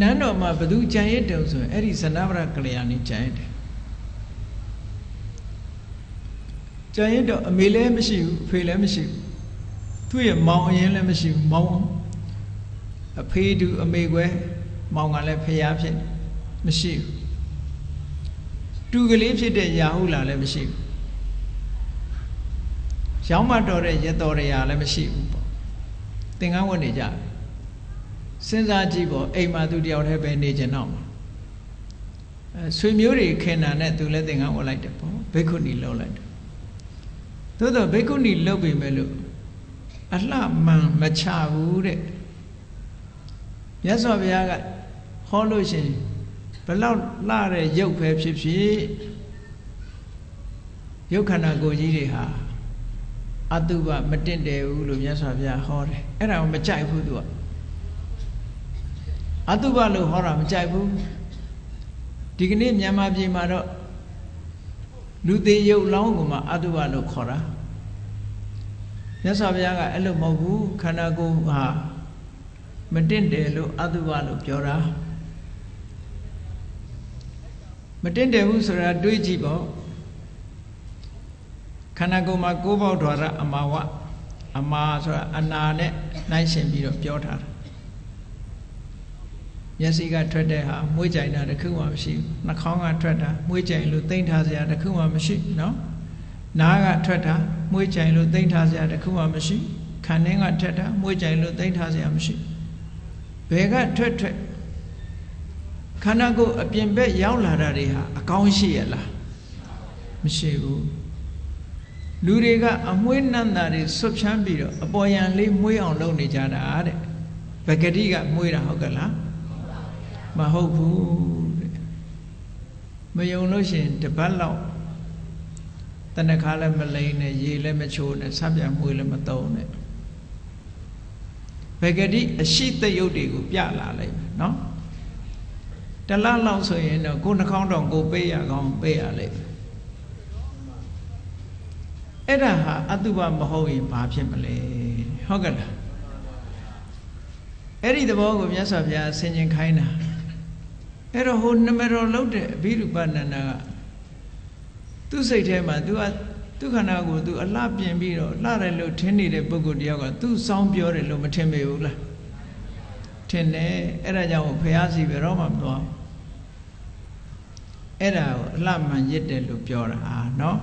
နန်းတော်မှာဘသူကြံရစ်တုံဆိုရင်အဲ့ဒီဇနဗရကလျာဏီကြံရစ်တယ်ကြံရစ်တော့အမေလည်းမရှိဘူးအဖေလည်းမရှိဘူးသူ့ရဲ့မောင်အရင်လည်းမရှိဘူးမောင်အဖေတူအမေကွယ်မောင်ကလည်းဖျားဖြစ်မရှိဘူးတူကလေးဖြစ်တဲ့ရာဟုလာလည်းမရှိဘူးရောင်းမတော်တဲ့ရတော်ရရာလည်းမရှိဘူးပေါ့သင်္ကန်းဝတ်နေကြစဉ်းစားကြည့်ပေါ့အိမ်မှာသူတယောက်တည်းပဲနေကြတော့ဆွေမျိုးတွေခင်တာနဲ့သူလည်းသင်္ကန်းဝတ်လိုက်တယ်ပေါ့ဘိက္ခုနီလှုပ်လိုက်တယ်သို့တော့ဘိက္ခုနီလှုပ်ပြီမဲ့လို့အလှမှန်မချဘူးတဲ့မြတ်စွာဘုရားကဟောလို့ရှိရင်ဘလောက်လှတဲ့ရုပ်ပဲဖြစ်ဖြစ်ရုပ်ခန္ဓာကိုယ်ကြီးတွေဟာအတုပမတင့်တယ်ဘူးလို့မြတ်စွာဘုရားဟောတယ်အဲ့ဒါကိုမကြိုက်ဘူးသူကအတုပလို့ဟောတာမကြိုက်ဘူးဒီကနေ့မြန်မာပြည်မှာတော့လူသေးရုပ်လောင်းကိုမှအတုပလို့ခေါ်တာမြတ်စွာဘုရားကအဲ့လိုမဟုတ်ဘူးခန္ဓာကိုယ်ဟာမတင့်တယ်လို့အတုပလို့ပြောတာမတင့်တယ်ဘူးဆိုတာတွေးကြည့်ပေါ့ခန္ဓာကိုယ်မှာကိုးပေါက်ဓာရအမာဝအမာဆိုတာအနာနဲ့နှိုင်းရှင်ပြီးတော့ပြောထားတာမျက်စိကထွက်တဲ့ဟာမွေးကြိုင်တာတခုမှမရှိဘူးနှာခေါင်းကထွက်တာမွေးကြိုင်လို့သိမ့်ထားစရာတခုမှမရှိနော်နားကထွက်တာမွေးကြိုင်လို့သိမ့်ထားစရာတခုမှမရှိခန္ဓင်းကထွက်တာမွေးကြိုင်လို့သိမ့်ထားစရာမရှိဘယ်ကထွက်ခန္ဓာကိုယ်အပြင်ဘက်ရောက်လာတာတွေဟာအကောင်းရှိရလားမရှိဘူးလူတွေကအမွှေးနှံ့တာတွေဆွတ်ဖြန်းပြီးတော့အပေါ်ယံလေးမွှေးအောင်လုပ်နေကြတာတဲ့ပဂတိကမွှေးတာဟုတ်ကလားမဟုတ်ဘူးတဲ့မယုံလို့ရှိရင်တပတ်လောက်တဏ္ဍခါလည်းမလိမ့်နဲ့ရေလည်းမချိုးနဲ့ဆပ်ပြန်မွှေးလည်းမသုံးနဲ့ပဂတိအရှိတယုတ်တွေကိုပြလာလိုက်မယ်နော်တလားလောက်ဆိုရင်တော့ကိုယ်နှာခေါင်းတောင်ကိုပေးရကောင်းပေးရလိမ့်မယ်အဲ့ဒါဟာအတုပမဟုတ်ရင်ဘာဖြစ်မလဲဟုတ်ကဲ့လားအဲ့ဒီသဘောကိုမြတ်စွာဘုရားဆင်ခြင်ခိုင်းတာအဲ့တော့ဟိုနမတော်လုံးတဲ့အဘိဓုပနန္ဒာကသူ့စိတ်ထဲမှာသူကသူ့ခန္ဓာကိုယ်သူအလှပြင်ပြီးတော့လှတယ်လို့ထင်နေတဲ့ပုဂ္ဂိုလ်တယောက်ကသူ့စောင်းပြောတယ်လို့မထင်ပေဘူးလားထင်တယ်အဲ့ဒါကြောင့်ဘုရားစီဘယ်တော့မှမသွားအဲ့ဒါကိုအလှမှန်ရစ်တယ်လို့ပြောတာနော်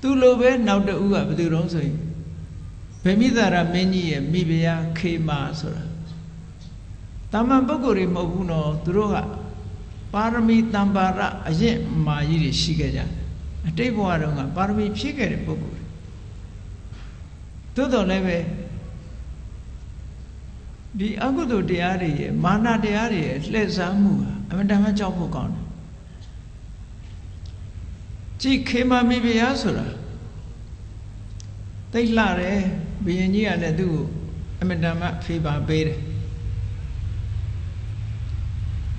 သူလိုပဲနောက်တဦးကဘယ်သူတုံးဆိုရင်ဗေမိသာရမင်းကြီးရဲ့မိဖုရားခေမာဆိုတာတာမန်ပုဂ္ဂိုလ်တွေမဟုတ်ဘူးနော်သူတို့ကပါရမီတံပါရအရင်မာကြီးတွေရှိခဲ့ကြအတိတ်ဘဝတုန်းကပါရမီဖြည့်ခဲ့တဲ့ပုဂ္ဂိုလ်တွေသို့တော်လည်းပဲဒီအကုသိုလ်တရားတွေရဲ့မာနတရားတွေရဲ့လှည့်စားမှုဟာအမှန်တမ်းကြောက်ဖို့ကောင်းတယ် ကြည်ခေမမိဖုရားဆိုတာသိလှတယ်ဘုရင်ကြီးကလည်းသူ့ကိုအမတန်မှဖေးပါပေးတယ်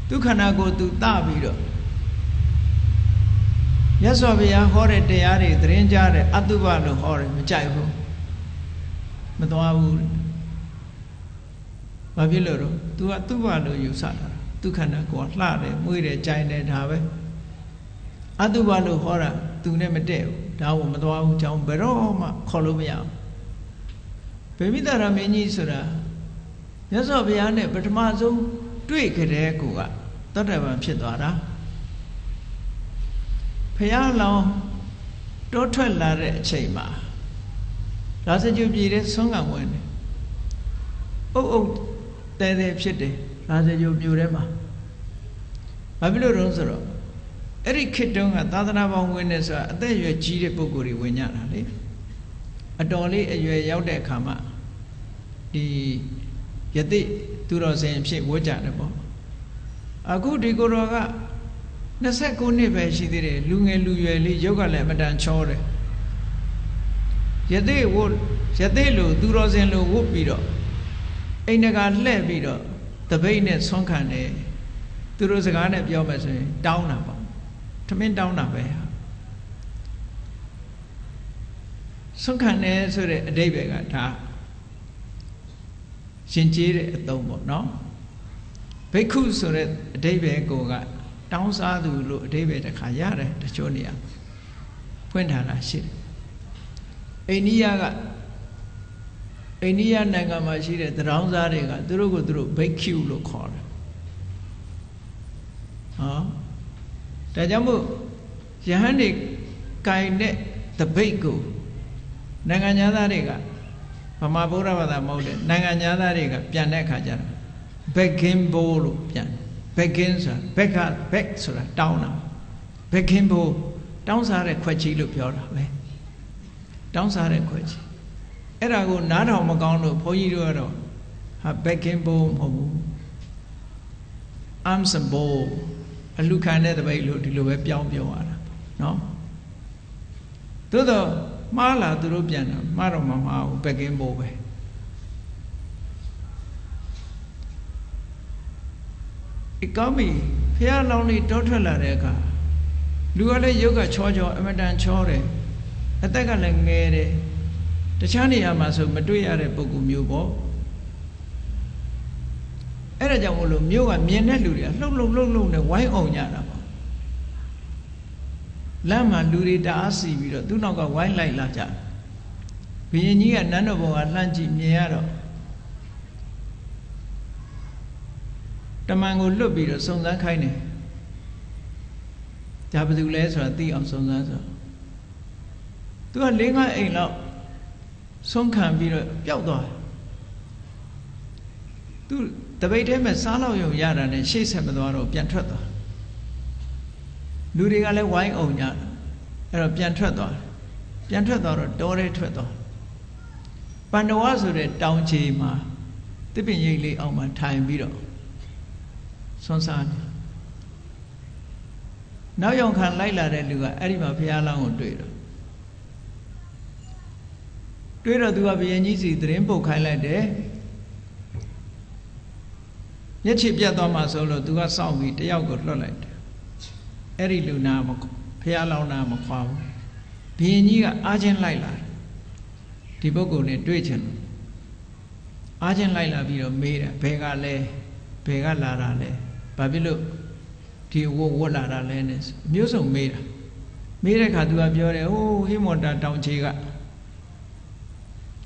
သူခန္ဓာကိုယ်သူတပြီးတော့မြတ်စွာဘုရားဟောတဲ့တရားတွေသတင်းကြားတယ်အတုပလို့ဟောတယ်မကြိုက်ဘူးမသွားဘူးဘာဖြစ်လို့တော့ तू ကတုပလို့ယူဆတာသူခန္ဓာကိုယ်လှတယ်မွေးတယ်ကြိုင်တယ်ဒါပဲအတုပလို့ဟောတာသူနဲ့မတည့်ဘူးဒါကိုမသွားဘူးကြောင်းဘယ်တော့မှခေါ်လို့မရဘူးဗေမိတာရမင်းကြီးဆိုတာမြတ်စွာဘုရားနဲ့ပထမဆုံးတွေ့ကြတဲ့ကိုကသောတာပန်ဖြစ်သွားတာဘုရားလောင်းတောထွက်လာတဲ့အချိန်မှာရာဇဂုပြည်တဲ့ဆွမ်းကံဝင်တယ်အုပ်အုပ်တဲတဲဖြစ်တယ်ရာဇဂုမြို့ထဲမှာဘာဖြစ်လို့လဲဆိုတော့အဲ့ဒီခေတ်တုန်းကသာသနာပေါင်းဝင်နေဆိုတာအသက်အရွယ်ကြီးတဲ့ပုဂ္ဂိုလ်တွေဝင်ကြတာလေအတော်လေးအရွယ်ရောက်တဲ့အခါမှာဒီယသိသူတော်စင်ဖြစ်ဝတ်ကြတယ်ပေါ့အခုဒီကိုယ်တော်က29နှစ်ပဲရှိသေးတယ်လူငယ်လူရွယ်လေးရုပ်ကလည်းအမတန်ချောတယ်ယသိဝတ်ယသိလို့သူတော်စင်လို့ဝတ်ပြီးတော့အိမ်တကာလှည့်ပြီးတော့တပိတ်နဲ့ဆွမ်းခံတယ်သူတို့စကားနဲ့ပြောမယ်ဆိုရင်တောင်းတာပေါ့ထမင်းတောင်းတာပဲဆွမ်းခံတယ်ဆိုတဲ့အဓိပ္ပာယ်ကဒါရှင်ကျေးတဲ့အသုံးပေါ့နော်ဘိက္ခုဆိုတဲ့အဓိပ္ပာယ်ကိုကတောင်းစားသူလို့အဓိပ္ပာယ်တစ်ခါရတယ်တချို့နေရာဖွင့်ထားတာရှိတယ်အိန္ဒိယနိုင်ငံမှာရှိတဲ့တောင်းစားတွေကသူတို့ကိုသူတို့ဘိက္ခုလို့ခေါ်တယ်ဟောဒါကြောင့်မို့ယဟန်တွေကင်တဲ့တပိတ်ကိုနိုင်ငံသားတွေကဗမာဗုဒ္ဓဘာသာမဟုတ်တဲ့နိုင်ငံသားတွေကပြန်တဲ့အခါကျတော့ဘက်ကင်းဘိုးလို့ပြန်ဘက်ကင်းဆိုတာဘက်ကဘက်ဆိုတာတောင်းတာဘက်ကင်းဘိုးတောင်းစားတဲ့ခွက်ကြီးလို့ပြောတာပဲတောင်းစားတဲ့ခွက်ကြီးအဲ့ဒါကိုနားထောင်မကောင်းလို့ဘုန်းကြီးတို့ကတော့ဟာဘက်ကင်းဘိုးမဟုတ်ဘူး arms and bow အလူခံတဲ့တပိတ်လို့ဒီလိုပဲပြောင်းပြောရတာနော်သို့တော့မှားလာသူတို့ပြန်တာမှားတော့မမှားဘူးဘက်ကင်းဘိုးပဲအကောင်းပြီဖះလောင်းလေးတောထွက်လာတဲ့အခါလူကလည်းရုပ်ကချောချောအမတန်ချောတယ်အသက်ကလည်းငယ်တယ်တခြားနေရာမှာဆိုမတွေ့ရတဲ့ပုဂ္ဂိုလ်မျိုးပေါ့အဲ့ဒါကြောင့်မို့လို့မြို့ကမြင်တဲ့လူတွေကလှုပ်နဲ့ဝိုင်းအောင်ကြတာပေါ့လမ်းမှာလူတွေတအားစီပြီးတော့သူ့နောက်ကဝိုင်းလိုက်လာကြဘုရင်ကြီးကနန်းတော်ဘုံကလှမ်းကြည့်မြင်ရတော့တမန်ကိုလွတ်ပြီးတော့စုံစမ်းခိုင်းတယ်ဒါဘယ်သူလဲဆိုတာသိအောင်စုံစမ်းဆိုသူက၄-၅အိမ်လောက်ဆုံးခံပြီးတော့ပျောက်သွားသူတပိတ်ထဲမှာစားလောက်ရုံရတာနဲ့ရှေ့ဆက်မသွားတော့ပြန်ထွက်သွားလူတွေကလည်းဝိုင်းအောင်ကြအဲ့တော့ပြန်ထွက်သွားတော့တောထဲထွက်သွားပန္နဝဆိုတဲ့တောင်ချေမှာတစ်ပင်ရိပ်လေးအောက်မှာထိုင်ပြီးတော့ဆွမ်းစားနေနောက်ရောက်ခံလိုက်လာတဲ့လူကအဲ့ဒီမှာဘုရားလောင်းကိုတွေ့တော့သူကဘုရင်ကြီးစီသတင်းပုတ်ခိုင်းလိုက်တယ်မျက်ခြေပြတ်သွားမှဆိုလို့သူကစောင့်ပြီးတယောက်ကိုလွှတ်လိုက်တယ်အဲ့ဒီလူနာမဘုရားလောင်းနာမခွာဘူးဘုရင်ကြီးကအားချင်းလိုက်လာဒီပုဂ္ဂိုလ်နဲ့တွေ့ချင်တယ်အားချင်းလိုက်လာပြီးတော့မေးတယ်ဘယ်ကလဲဘယ်ကလာတာလဲဘာဖြစ်လို့ဒီဝတ်လာတာလဲနဲ့မျိုးစုံမေးတဲ့အခါသူကပြောတယ်ဟိုးဟိမွန်တာတောင်ချေက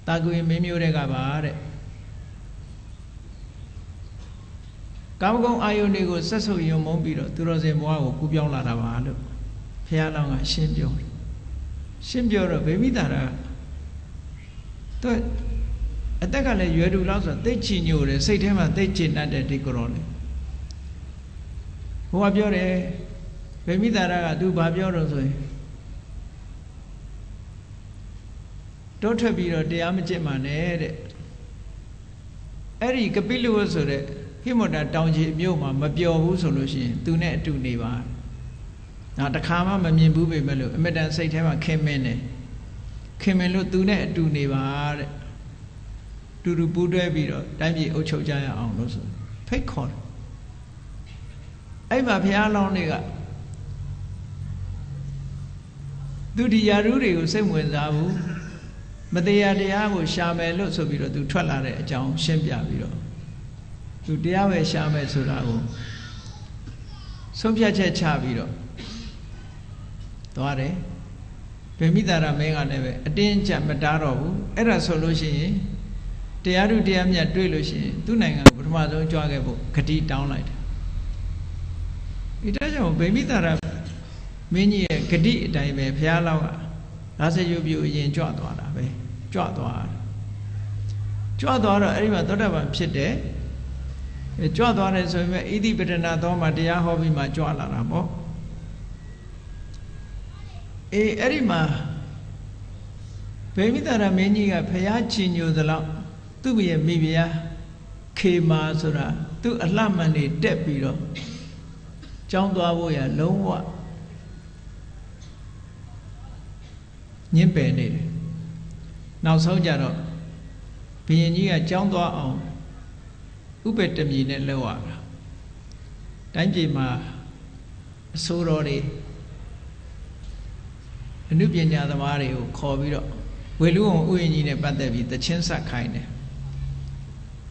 တာကွေမင်းမျိုးတွေကပါတဲ့ကာမဂုဏ်အာယုန်တွေကိုဆက်ဆုပ်ယုံမုန်းပြီးတော့သူတော်စင်ဘဝကိုကူးပြောင်းလာတာပါလို့ဘုရားလောင်းကရှင်းပြောတော့ဗေမိတာရသူအသက်ကလည်းရွယ်တူလောက်ဆိုသိချီညိုတယ်စိတ်ထဲမှာသိချင်တတ်တဲ့ဒီကိုယ်တော်လေဘုရားပြောတယ်ဗေမိတာရကသူဘာပြောတော့ဆိုရင်တောထွက်ပြီးတော့တရားမကျင့်ပါနဲ့တဲ့အဲ့ဒီကပိလဝတ်ဆိုတဲ့ဟိမန္တာတောင်ကြီးအမြို့မှာမပျော်ဘူးဆိုလို့ရှိရင်သူနဲ့အတူနေပါ တခါမှမမြင်ဘူးပဲမလို့အမတန်စိတ်ထဲမှာခင်မင်းနေခင်မင်းလို့သူနဲ့အတူနေပါတဲ့တူတူပူးတွဲပြီးတော့တိုင်းပြည်အုပ်ချုပ်ကြရအောင်လို့ဆိုဖိတ်ခေါ်တယ်အဲ့မှာဘုရားလောင်းတွေကသူဒီယာရုတွေကိုစိတ်ဝင်စားဘူးမတရားတရားကိုရှာမယ်လို့ဆိုပြီးတော့သူထွက်လာတဲ့အကြောင်းရှင်းပြပြီးတော့သူတရားပဲရှာမယ်ဆိုတာကိုဆုံးဖြတ်ချက်ချပြီးတော့သွားတယ်ဗေမိတာရမင်းကလည်းပဲအတင်းကြပ်မတားတော့ဘူးအဲ့ဒါဆိုလို့ရှိရင်တရားဓုတရားမြတ်တွေ့လို့ရှိရင်သူ့နိုင်ငံကိုပထမဆုံးကြွားခဲ့ဖို့ဂတိတောင်းလိုက်တယ်ဒီတော့ကြောင့်ဗေမိတာရမင်းကြီးရဲ့ဂတိအတိုင်းပဲဘုရားလောင်းကရာဇယုပြုအရင်ကြွသွားတာပဲကြွသွားတော့အဲ့ဒီမှာသောတာပန်ဖြစ်တယ်ကြွသွားတယ်ဆိုပေမဲ့ဣတိပတနာသောမှာတရားဟောပြီးမှကြွလာတာပေါ့အဲ့ဒီမှာဗေမိတာရမင်းကြီးကဘုရားချီညိုသလောက်သူ့ရဲ့မိဖုရားခေမာဆိုတာသူ့အလှမှန်တွေတက်ပြီးတော့ကျောင်းသွားဖို့ရလုံးဝညှင်းပယ်နေတယ်နောက်ဆုံးကြတော့ဘုရင်ကြီးကကျောင်းသွားအောင်ဥပ္ပတမီနဲ့လှုပ်ရတာတိုင်းပြည်မှာအစိုးရတွေအနုပညာသမားတွေကိုခေါ်ပြီးတော့ဝေလူအောင်ဥယျာဉ်ကြီးနဲ့ပတ်သက်ပြီးသချင်းဆက်ခိုင်းတယ်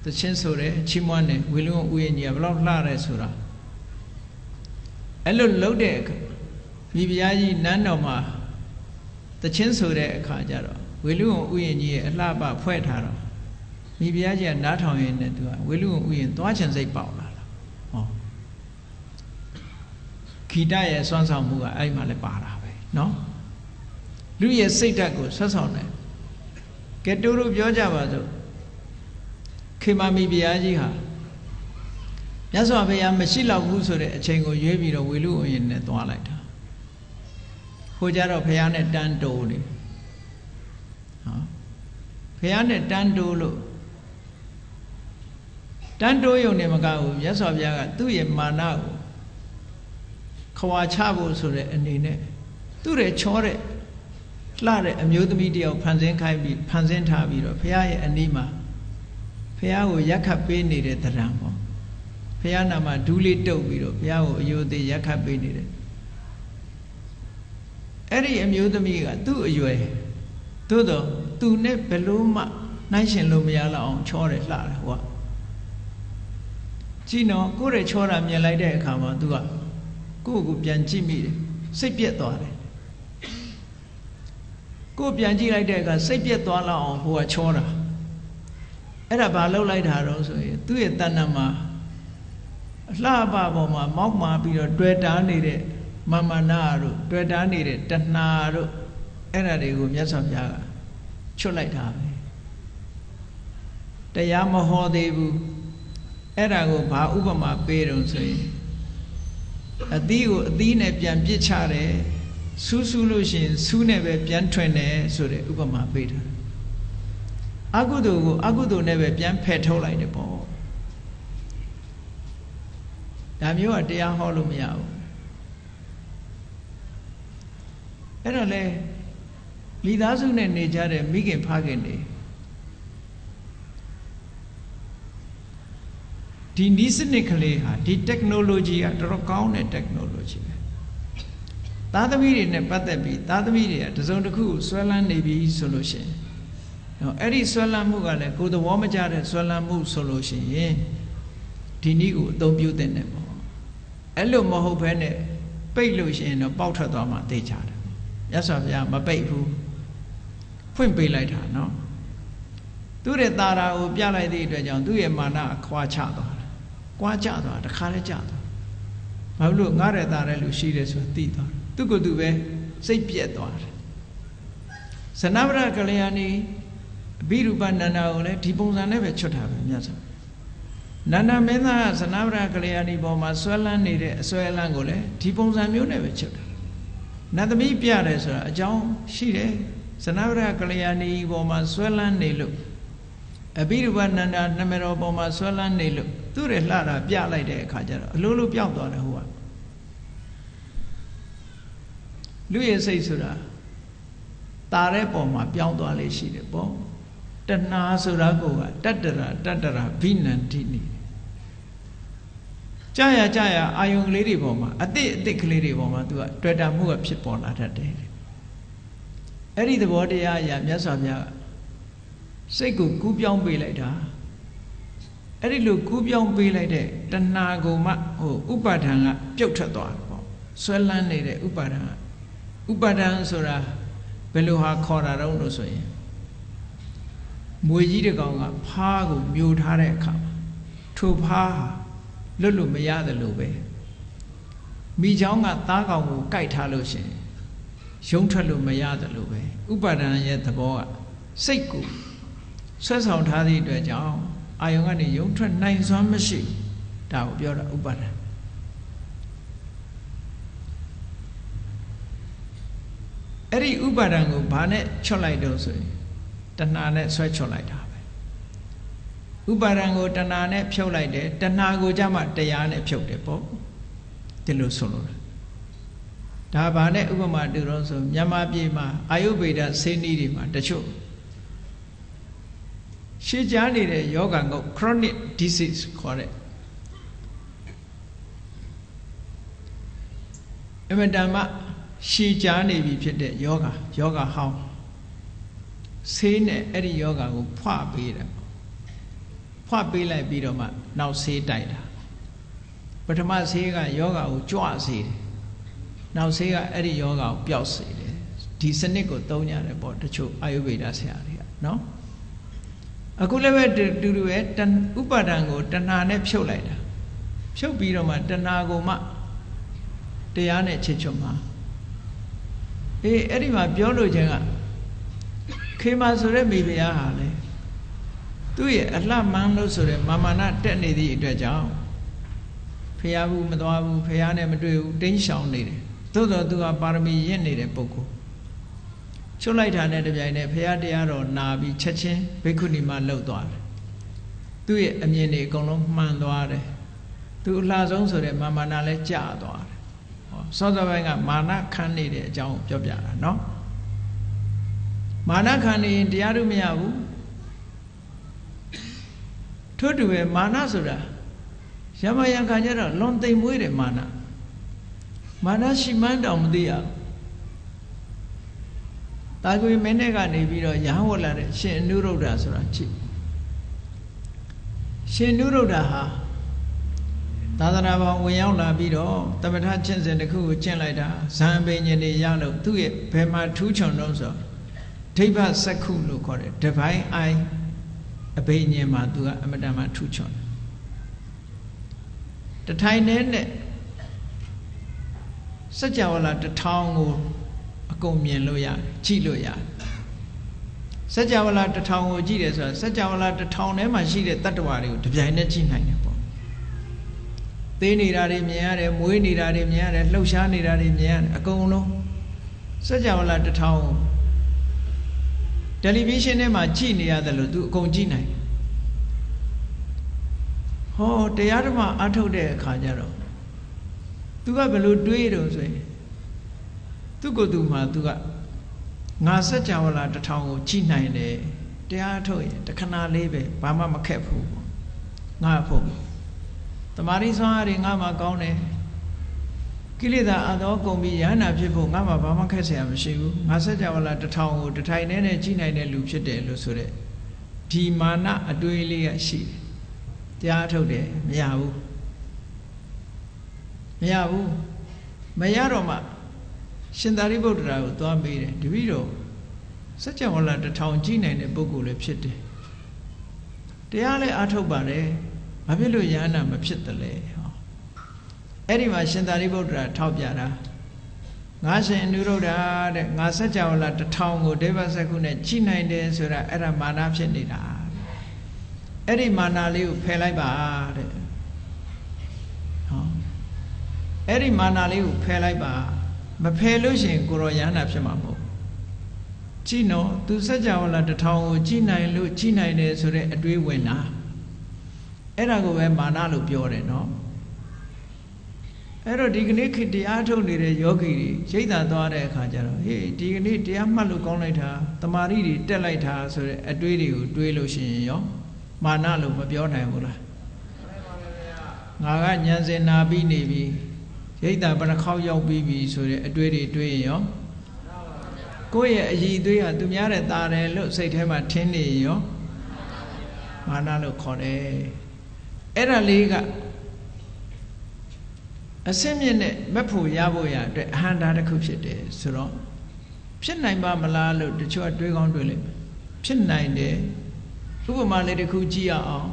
သချင်းဆိုတယ်ချီးမွမ်းတယ်ဝေလူအောင်ဥယျာဉ်ကြီးကဘယ်လောက်လှရဲဆိုတာအဲ့လိုလှုပ်တဲ့မိဖုရားကြီးနန်းတော်မှာသချင်းဆိုတဲ့အခါကျတော့ဝေလူအောင်ဥယျာဉ်ကြီးရဲ့အလှပဖွဲ့ထားတော့မိဖုရားကြီးကနားထောင်ရင်းနဲ့သူကဝေလူအောင်ဥယျာဉ်သွားချင်စိတ်ပေါက်လာတာဟောဂီတရဲ့စွမ်းဆောင်မှုကအဲ့မှာလည်းပါတာပဲနော်လူရဲ့စိတ်ဓာတ်ကိုဆွတ်ဆောင်တယ်ကဲတူတို့ပြောကြပါစို့ခေမာမိဖုရားကြီးဟာမြတ်စွာဘုရားမရှိတော့ဘူးဆိုတဲ့အချိန်ကိုရွေးပြီးတော့ဝေလူဥယျာဉ်နဲ့သွားလိုက်တာဟိုကြတော့ဘုရားနဲ့တန်းတိုးနေဟောဘုရားနဲ့တန်းတိုးလို့တန်းတိုးရုံနဲ့မကဘူးမြတ်စွာဘုရားကသူ့ရဲ့မာနကိုခွာချဖို့ဆိုတဲ့အနေနဲ့သူ့ရဲ့ချောတဲ့လှတဲ့အမျိုးသမီးတယောက်ဖန်ဆင်းထားပြီးတော့ဘုရားရဲ့အနီးမှာဘုရားကိုရက်ခတ်ပေးနေတဲ့တရံပေါ့ဘုရားနာမှာဒူးလေးတုပ်ပြီးတော့ဘုရားကိုအယုသေးရက်ခတ်ပေးနေတယ်အဲ့ဒီအမျိုးသမီးကသူ့အရွယ်သို့တော့သူနဲ့ဘယ်လို့မှနှိုင်းရှင်လို့မရတော့အောင်ချောတယ်လှတယ်ဟိုကကြည့်နော်ကိုယ့်ရဲ့ချောတာမြင်လိုက်တဲ့အခါမှာသူကကိုယ့်ကိုပြန်ကြည့်မိတယ်စိတ်ပြက်သွားတယ်ကိုယ်ပြန်ကြည့်လိုက်တဲ့အခါစိတ်ပြက်သွားလောက်အောင်ဟိုကချောတာအဲ့ဒါဘာလုပ်လိုက်တာတော့ဆိုရင်သူ့ရဲ့တဏ္ဍာမှာအလှပပေါ်မှာမောက်မာပြီးတော့တွေ့တာနေတဲ့မာမနာတို့တွေ့တာနေတဲ့တဏှာတို့အဲ့ဒါတွေကိုမြတ်စွာဘုရားကချွတ်လိုက်တာပဲတရားမဟောသေးဘူးအဲ့ဒါကိုဘာဥပမာပေးတော့ဆိုရင်အသီးကိုအသီးနဲ့ပြန်ပစ်ချတယ်ဆူးဆူးလို့ရှိရင်ဆူးနဲ့ပဲပြန်ထွင်တယ်ဆိုတဲ့ဥပမာပေးတာအကုသိုလ်ကိုအကုသိုလ်နဲ့ပဲပြန်ဖယ်ထုတ်လိုက်တယ်ပေါ့ဒါမျိုးကတရားဟောလို့မရဘူးအဲ့တော့လေမိသားစုနဲ့နေကြတဲ့မိခင်ဖခင်တွေဒီနီးစနစ်ကလေးဟာဒီ technology ကတော်တော်ကောင်းတဲ့ technology ပဲသားသမီးတွေနဲ့ပတ်သက်ပြီးသားသမီးတွေကတစုံတစ်ခုကိုဆွဲလန်းနေပြီဆိုလို့ရှိရင်အဲ့ဒီဆွဲလန်းမှုကလည်းကိုယ်သဘောမကျတဲ့ဆွဲလန်းမှုဆိုလို့ရှိရင်ဒီနည်းကိုအသုံးပြုတဲ့နဲ့ပေါ့အဲ့လိုမဟုတ်ဘဲနဲ့ပိတ်လို့ရှိရင်တော့ပေါက်ထွက်သွားမှသိကြတယ်မြတ်စွာဘုရားမပိတ်ဘူးဖွင့်ပေးလိုက်တာနော်သူ့ရဲ့တာရာကိုပြလိုက်သည့်အတွက်ကြောင့်သူ့ရဲ့မာနခွာချသွားတယ်ကွာချသွားတခါလဲချသွားဘာလို့ငါတဲ့တာတဲ့လူရှိတယ်ဆိုသိသွားသူကသူပဲစိတ်ပြက်သွားတယ်ဇနဗရကလျာဏီအဘိရူပနန္ဒာကိုလည်းဒီပုံစံနဲ့ပဲချွတ်တာပဲမြတ်စွာနန္ဒမင်းသားဇနဗရကလျာဏီပေါ်မှာဆွဲလန်းနေတဲ့အဆွဲလန်းကိုလည်းဒီပုံစံမျိုးနဲ့ပဲချွတ်တာနတ်သမီးပြတယ်ဆိုတာအကြောင်းရှိတယ်ဇနဗရကလျာဏီပေါ်မှာဆွဲလန်းနေလို့အဘိရူပနန္ဒာနမတော်ပေါ်မှာဆွဲလန်းနေလို့သူ့ရဲ့လှတာပြလိုက်တဲ့အခါကျတော့အလိုလိုပြောက်သွားတယ်ဟိုက လူရဲ့စိတ်ဆိုတာတာတဲ့ပုံမှာပြောင်းသွားလေရှိတယ်ပေါ့တဏှာဆိုတာကိုကတတ္တရာဘိနန္တိနေကြာရအာယုံကလေးတွေပေါ်မှာအစ်ကလေးတွေပေါ်မှာသူကတွေ့တာမှုကဖြစ်ပေါ်လာတတ်တယ်အဲ့ဒီသဘောတရားအရာမြတ်စွာဘုရားစိတ်ကိုကူးပြောင်းပေးလိုက်တာအဲ့ဒီလိုကူးပြောင်းပေးလိုက်တဲ့တဏှာကိုမှဥပါဒံကပြုတ်ထွက်သွားတယ်ပေါ့ဆွဲလန်းနေတဲ့ဥပါဒံဆိုတာဘယ်လိုဟာခေါ်တာတော့လို့ဆိုရင်မွေကြီးတစ်ကောင်ကဖားကိုမြိုထားတဲ့အခါမှာထိုဖားဟာလွတ်လို့မရတယ်လို့ပဲမိချောင်းကသားကောင်ကိုကြိုက်ထားလို့ရှင်ရုံထွက်လို့မရတယ်လို့ပဲဥပါဒံရဲ့သဘောကစိတ်ကိုဆွဲဆောင်ထားသည့်အတွက်ကြောင့်အာယုံကနေရုံထွက်နိုင်စွမ်းမရှိဒါကိုပြောတာဥပါဒံအဲ့ဒီဥပါဒံကိုဘာနဲ့ချွတ်လိုက်တော့ဆိုရင်တဏှာနဲ့ဆွဲချွတ်လိုက်တာပဲဥပါဒံကိုတဏှာနဲ့ဖြုတ်လိုက်တယ်တဏှာကိုကြမှာတရားနဲ့ဖြုတ်တယ်ပေါ့ဒီလိုဆိုလို့ဒါဘာနဲ့ဥပမာတူတော့ဆိုမြန်မာပြည်မှာအာယုဗေဒဆေးနည်းတွေမှာတချို့ရှေ့ကြားနေတဲ့ယောဂငုတ် chronic disease ခေါ်တဲ့အမတန်မှရှည်ကြားနေပြီဖြစ်တဲ့ယောဂဟောင်းဆေးနဲ့အဲ့ဒီယောဂကိုဖွပေးတယ်ဖွပေးလိုက်ပြီးတော့မှနောက်ဆေးတိုက်တာပထမဆေးကယောဂကိုကြွစေတယ်နောက်ဆေးကအဲ့ဒီယောဂကိုပျောက်စေတယ်ဒီစနစ်ကိုသုံးရတယ်ပေါ့တချို့အာယုဗေဒဆရာတွေကနော်အခုလည်းပဲတူတူပဲဥပါဒံကိုတဏှာနဲ့ဖြုတ်လိုက်တာဖြုတ်ပြီးတော့မှတဏှာကိုမှတရားနဲ့ချစ်ချွတ်မှာအဲ့ဒီမှာပြောလို့ခြင်းကခေမာဆိုတဲ့မိဖုရားဟာလေသူ့ရဲ့အလှမှန်းလို့ဆိုတဲ့မာမာနတက်နေသည့်အတွက်ကြောင့်ဖျားဘူးမသွားဘူးဖျားနဲ့မတွေ့ဘူးတင်းရှောင်နေတယ်သို့တော်သူကပါရမီရင့်နေတဲ့ပုဂ္ဂိုလ်ချွတ်လိုက်တာနဲ့တပြိုင်နက်ဖျားတရားတော်နာပြီးချက်ချင်းဘိက္ခုနီမလှုပ်သွားတယ်သူ့ရဲ့အမြင်တွေအကုန်လုံးမှန်သွားတယ်သူအလှဆုံးဆိုတဲ့မာမာနလည်းကျသွားတယ်စောစောပိုင်းကမာနခံနေတဲ့အကြောင်းကိုပြောပြတာနော်မာနခံနေရင်တရားတို့မရဘူးထို့တူပဲမာနဆိုတာရမယံခံကြတော့လွန်သိမ်မွေးတယ်မာနရှိမှန်းတောင်မသိရဘူးတာကွေမင်းနဲ့ကနေပြီးတော့ရဟန်းဝတ်လာတဲ့ရှင်အနုရုဒ္ဓဆိုတာကြည့်ရှင်အနုရုဒ္ဓဟာသာသနာပေါင်းဝင်ရောက်လာပြီးတော့တမထကျင့်စဉ်တစ်ခုကိုကျင့်လိုက်တာဇံအပင်ညင်တွေရလို့သူ့ရဲ့ဘယ်မှာထူးချွန်တော့ဆိုဒိဗ္ဗစက္ခုလို့ခေါ်တယ် divine eye အပင်ညင်မှာသူကအမတန်မှထူးချွန်တယ်တထိုင်နဲ့စัจ java လာတစ်ထောင်ကိုအကုန်မြင်လို့ရတယ်ကြည့်လို့ရတယ်စัจ java လာတစ်ထောင်ကိုကြည့်တယ်ဆိုတာစัจ java လာတစ်ထောင်ထဲမှာရှိတဲ့တတ္တဝါတွေကိုတပြိုင်နက်ကြည့်နိုင်တယ်ပေါ့သေးနေတာတွေမြင်ရတယ်မွေးနေတာတွေမြင်ရတယ်လှုပ်ရှားနေတာတွေမြင်ရတယ်အကုန်လုံးစัจ java လာတစ်ထောင်တယ်လီဗီရှင်းထဲမှာကြည့်နေရတယ်လို့သူအကုန်ကြည့်နိုင်ဟောတရားဓမ္မအထုတ်တဲ့အခါကျတော့သူကဘယ်လိုတွေးတုံဆိုရင်သူ့ကိုယ်သူမှသူကငါစัจ java လာတစ်ထောင်ကိုကြည့်နိုင်တယ်တရားထုတ်ရင်တခဏလေးပဲဘာမှမခက်ဘူးငါဖို့တမာရီဆွမ်းအားတွေငါမှကောင်းတယ်ကိလေသာအသောကုန်ပြီးယန္နာဖြစ်ဖို့ငါမှဘာမှခက်เสียမရှိဘူးငါစัจ java လာတစ်ထောင်ကိုတစ်ထိုင်နဲ့ကြည့်နိုင်တဲ့လူဖြစ်တယ်လို့ဆိုတဲ့ဒီမာနအတွေးလေးရရှိတယ်တရားထုတ်တယ်မရဘူးမရတော့မှရှင်သာရိပုတ္တရာကိုသွားမေးတယ်တပည့်တော်စัจ java လာတစ်ထောင်ကြည့်နိုင်တဲ့ပုဂ္ဂိုလ်လည်းဖြစ်တယ်တရားလည်းအားထုတ်ပါတယ်ဘာဖြစ်လို့ယန္နာမဖြစ်တယ်လဲအဲ့ဒီမှာရှင်သာရိပုတ္တရာထောက်ပြတာငါရှင်အနုရုဒ္ဓတဲ့ငါစัจ java လာတစ်ထောင်ကိုဒိဗ္ဗစက္ခုနဲ့ကြည့်နိုင်တယ်ဆိုတာအဲ့ဒါမာနဖြစ်နေတာအဲ့ဒီမာနလေးကိုဖယ်လိုက်ပါတဲ့အဲ့ဒီမာနလေးကိုဖယ်လိုက်ပါမဖယ်လို့ရှိရင်ကိုရောယန္နာဖြစ်မှာမဟုတ်ကြည့်နော်သူစัจ java လာတစ်ထောင်ကိုကြည့်နိုင်လို့ကြည့်နိုင်တယ်ဆိုတဲ့အတွေးဝင်တာအဲ့ဒါကိုပဲမာနလို့ပြောတယ်နော် အဲ့တော့ဒီကနေ့ခေတ်တရားထုတ်နေတဲ့ယောဂီတွေရိတ်သာသွားတဲ့အခါကျတော့ဟေးဒီကနေ့တရားမှတ်လို့ကောင်းလိုက်တာတမာရီတွေတက်လိုက်တာဆိုတဲ့အတွေးတွေကိုတွေးလို့ရှိရင်ရောမာနလို့မပြောနိုင်ဘူးလားငါကဉာဏ်စင်နာပြီးနေပြီရိတ်သာဘယ်နှခေါက်ရောက်ပြီးပြီဆိုတဲ့အတွေးတွေတွေးရင်ရောကိုယ့်ရဲ့အည်သွေးဟာသူများတဲ့ตาတယ်လို့စိတ်ထဲမှာထင်းနေရောမာနလို့ခေါ်တယ်အဲ့ဒါလေးကအစင်းမြင့်နဲ့မက်ဖို့ရဖို့ရအတွက်အဟံတာတစ်ခုဖြစ်တယ်ဆိုတော့ဖြစ်နိုင်ပါမလားလို့တချို့တွေးကောင်းတွေးလိုက်ဖြစ်နိုင်တယ်ဥပမာလေးတစ်ခုကြည့်ရအောင်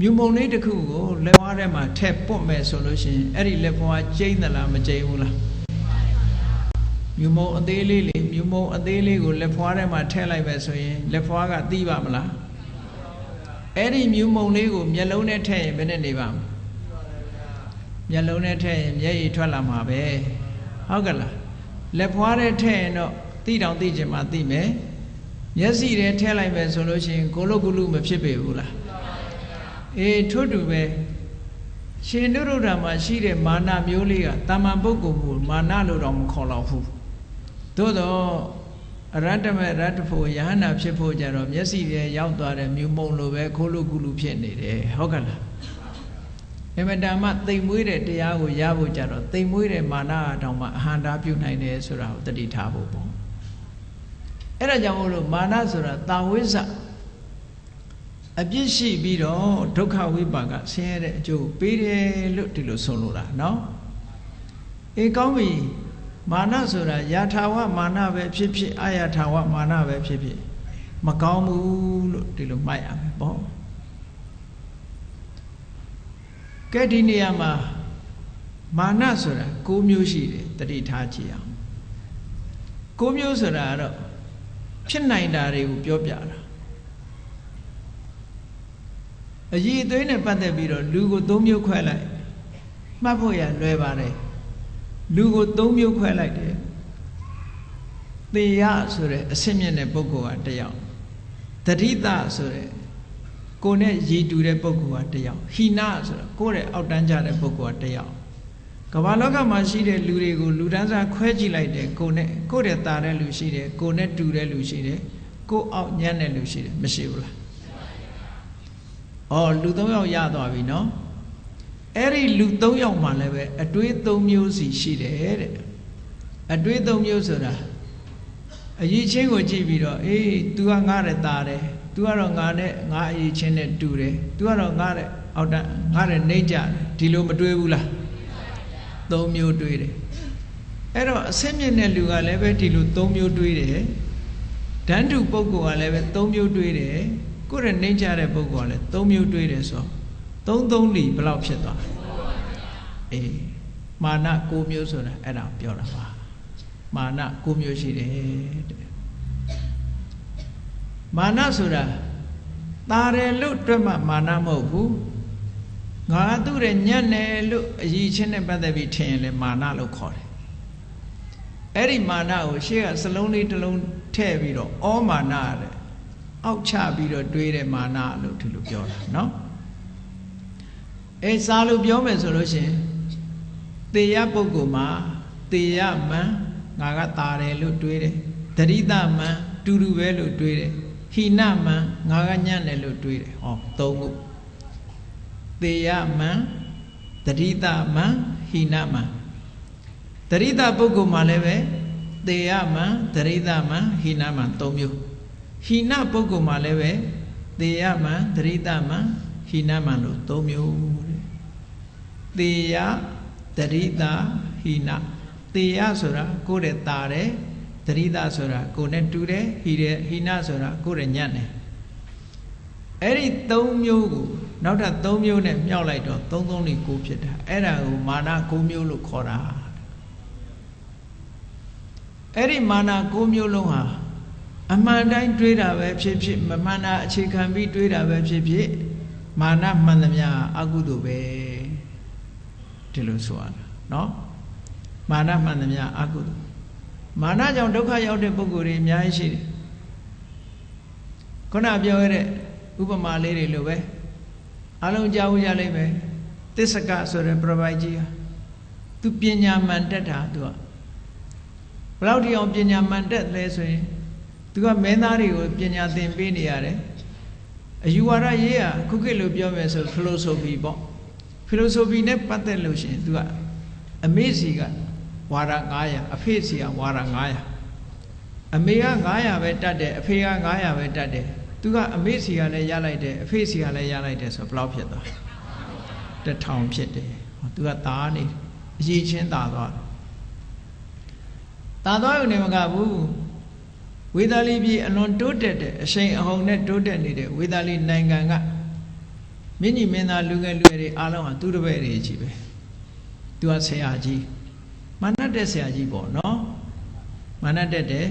မြူမုံလေးတစ်ခုကိုလက်ဝါးထဲမှာထည့်ပွတ်မယ်ဆိုလို့ရှိရင်အဲ့ဒီလက်ဝါးကျိန်းသလားမကျိန်းဘူးလားမြူမုံအသေးလေးလေမြူမုံအသေးလေးကိုလက်ဖွားထဲမှာထည့်လိုက်ပဲဆိုရင်လက်ဖွားကသိပါမလားအဲ့ဒီမြူမုံလေးကိုမျက်လုံးနဲ့ထည့်ရင်ဘယ်နဲ့နေပါမလဲမျက်လုံးနဲ့ထည့်ရင်မျက်ရည်ထွက်လာမှာပဲဟုတ်ကလားလက်ဖွားထဲထည့်ရင်တော့သိတောင်သိချင်မှသိမယ်မျက်စိထဲထည့်လိုက်ပဲဆိုလို့ရှိရင်ကိုလုကုလုမဖြစ်ပေဘူးလားအေးထို့တူပဲရှင်နုရုဒ္ဓမှာရှိတဲ့မာနမျိုးလေးကတာမန်ပုဂ္ဂိုလ်ကိုမာနလို့တော့မခေါ်တော့ဘူးသို့တော့အရတ္တမေရတ္တဖို့ယဟနာဖြစ်ဖို့ကြတော့မျက်စိထဲရောက်သွားတဲ့မြူမုံလိုပဲခိုးလုကုလုဖြစ်နေတယ်ဟုတ်ကလားအမတန်မှသိမ်မွေးတဲ့တရားကိုရဖို့ကြတော့သိမ်မွေးတဲ့မာနအတောင်မှအဟံတာပြုနိုင်တယ်ဆိုတာကိုတတိထားဖို့ပေါ့အဲ့ဒါကြောင့်မို့လို့မာနဆိုတာတာဝိဇ္ဇအပြစ်ရှိပြီးတော့ဒုက္ခဝိပါကဆင်းရဲတဲ့အကျိုးပေးတယ်လို့ဒီလိုဆိုလိုတာနော်အေးကောင်းပြီမာနဆိုတာယာထာဝမာနပဲဖြစ်ဖြစ်အာယာထာဝမာနပဲဖြစ်ဖြစ်မကောင်းဘူးလို့ဒီလိုမှတ်ရမယ်ပေါ့ကဲဒီနေရာမှာမာနဆိုတာ၉မျိုးရှိတယ်တတိထားကြည့်အောင်၉မျိုးဆိုတာကတော့ဖြစ်နိုင်တာတွေကိုပြောပြတာအည်အသွေးနဲ့ပတ်သက်ပြီးတော့လူကို၃မျိုးခွဲလိုက်မှတ်ဖို့ရလွယ်ပါတယ်လူကို၃မျိုးခွဲလိုက်တယ်သေယဆိုတဲ့အဆင့်မြင့်တဲ့ပုဂ္ဂိုလ်ကတစ်ယောက်တတိတဆိုတဲ့ကိုယ်နဲ့ရည်တူတဲ့ပုဂ္ဂိုလ်ကတစ်ယောက်ဟိနဆိုတော့ကိုယ်ရဲ့အောက်တန်းကြတဲ့ပုဂ္ဂိုလ်ကတစ်ယောက်ကမ္ဘာလောကမှာရှိတဲ့လူတွေကိုလူတန်းစားခွဲကြည့်လိုက်တယ်ကိုယ်နဲ့တာတဲ့လူရှိတယ်ကိုယ်နဲ့တူတဲ့လူရှိတယ်ကိုယ်အောက်ညံ့တဲ့လူရှိတယ်မရှိဘူးလားအော်လူ၃ယောက်ရသွားပြီနော်အဲ့ဒီလူ၃ယောက်မှလည်းပဲအတွေး၃မျိုးစီရှိတယ်တဲ့အတွေး၃မျိုးဆိုတာအရေးချင်းကိုကြည့်ပြီးတော့အေး तू ကငါတဲ့တာတယ် तू ကတော့ငါနဲ့ငါအရေးချင်းနဲ့တူတယ် तू ကတော့ငါတဲ့အောက်တန်းငါတဲ့နှိမ့်ကြတယ်ဒီလိုမတွေးဘူးလား၃မျိုးတွေးတယ်အဲ့တော့အဆင့်မြင့်တဲ့လူကလည်းပဲဒီလို၃မျိုးတွေးတယ်ဓာန်တုပုဂ္ဂိုလ်ကလည်းပဲ၃မျိုးတွေးတယ်ကိုယ်ရဲ့နှိမ့်ကြတဲ့ပုဂ္ဂိုလ်ကလည်း၃မျိုးတွေးတယ်ဆိုတော့၃လီဘယ်လောက်ဖြစ်သွားအေးမာန၉မျိုးဆိုတာအဲ့ဒါပြောတာပါမာန၉မျိုးရှိတယ်တဲ့မာနဆိုတာတာတယ်လို့တွက်မှမာနမဟုတ်ဘူးငါသူ့ရဲ့ညံ့တယ်လို့အည်ချင်းနဲ့ပတ်သက်ပြီးထင်ရင်လည်းမာနလို့ခေါ်တယ်အဲ့ဒီမာနကိုရှေ့ကစလုံးလေးတစ်လုံးထည့်ပြီးတော့ဩမာနတဲ့အောက်ချပြီးတော့တွေးတဲ့မာနလို့ဒီလိုပြောတာနော်အဲစာလို့ပြောမယ်ဆိုလို့ရှိရင်သေယပုဂ္ဂိုလ်မှာသေယမံငါကတာတယ်လို့တွေးတယ်တရိတမံတူတူပဲလို့တွေးတယ်ဟိနမံငါကညံ့တယ်လို့တွေးတယ်ဟော၃ခုသေယမံတရိတမံဟိနမံတရိတပုဂ္ဂိုလ်မှာလည်းပဲသေယမံတရိတမံဟိနမံ၃မျိုးဟိနပုဂ္ဂိုလ်မှာလည်းပဲသေယမံတရိတမံဟိနမံလို့၃မျိုးတဲ့သေယတရိတဟိနသေယဆိုတာကိုယ်ရဲ့တာတယ်တရိတဆိုတာကိုယ်နဲ့တူတယ်ဟိနဆိုတာကိုယ်ရဲ့ညံ့တယ်အဲ့ဒီ၃မျိုးကိုနောက်ထပ်၃မျိုးနဲ့မြောက်လိုက်တော့၃၃လေး9ဖြစ်တာအဲ့ဒါကိုမာန9မျိုးလို့ခေါ်တာအဲ့ဒီမာန9မျိုးလုံးဟာအမှန်တိုင်းတွေးတာပဲဖြစ်ဖြစ်မမှန်တာအခြေခံပြီးတွေးတာပဲဖြစ်ဖြစ်မာနမှန်သမျှအကုသိုလ်ပဲဒီလိုဆိုရတာနော်မာနမှန်သမျှအကုသိုလ်မာနကြောင့်ဒုက္ခရောက်တဲ့ပုဂ္ဂိုလ်တွေအများကြီးရှိတယ်ခုနပြောရတဲ့ဥပမာလေးတွေလိုပဲအလုံးကြားဦးကြလိမ့်မယ်သစ္စကဆိုတဲ့ပြပိုက်ကြီးဟာ သူပညာမှန်တက်တာသူကဘယ်လောက်ထိအောင်ပညာမှန်တက်လဲဆိုရင်သူကမင်းသားတွေကိုပညာသင်ပေးနေရတယ်အယူဝါဒရေးရခုခေတ်လိုပြောမယ်ဆို philosophy ပေါ့ philosophy နဲ့ပတ်သက်လို့ရှိရင်သူကအမေစီကဝါဒ900အဖေစီကဝါဒ900အမေက900ပဲတတ်တယ်အဖေက900ပဲတတ်တယ်သူကအမေစီကလည်းရလိုက်တယ်အဖေစီကလည်းရလိုက်တယ်ဆိုတော့ဘယ်လောက်ဖြစ်သွား1000ဖြစ်တယ်သူကသားနေအရေးချင်းသားသွားရုံနဲ့မကဘူးဝေသာလီပြည်အလွန်တိုးတက်တဲ့အရှိန်အဟုန်နဲ့တိုးတက်နေတဲ့ဝေသာလီနိုင်ငံကမင်းကြီးမင်းသားလူငယ်လူရွယ်တွေအားလုံးဟာသူတပည့်တွေကြီးပဲသူကဆရာကြီးမာနတက်ဆရာကြီးပေါ့နော်မာနတက်တယ်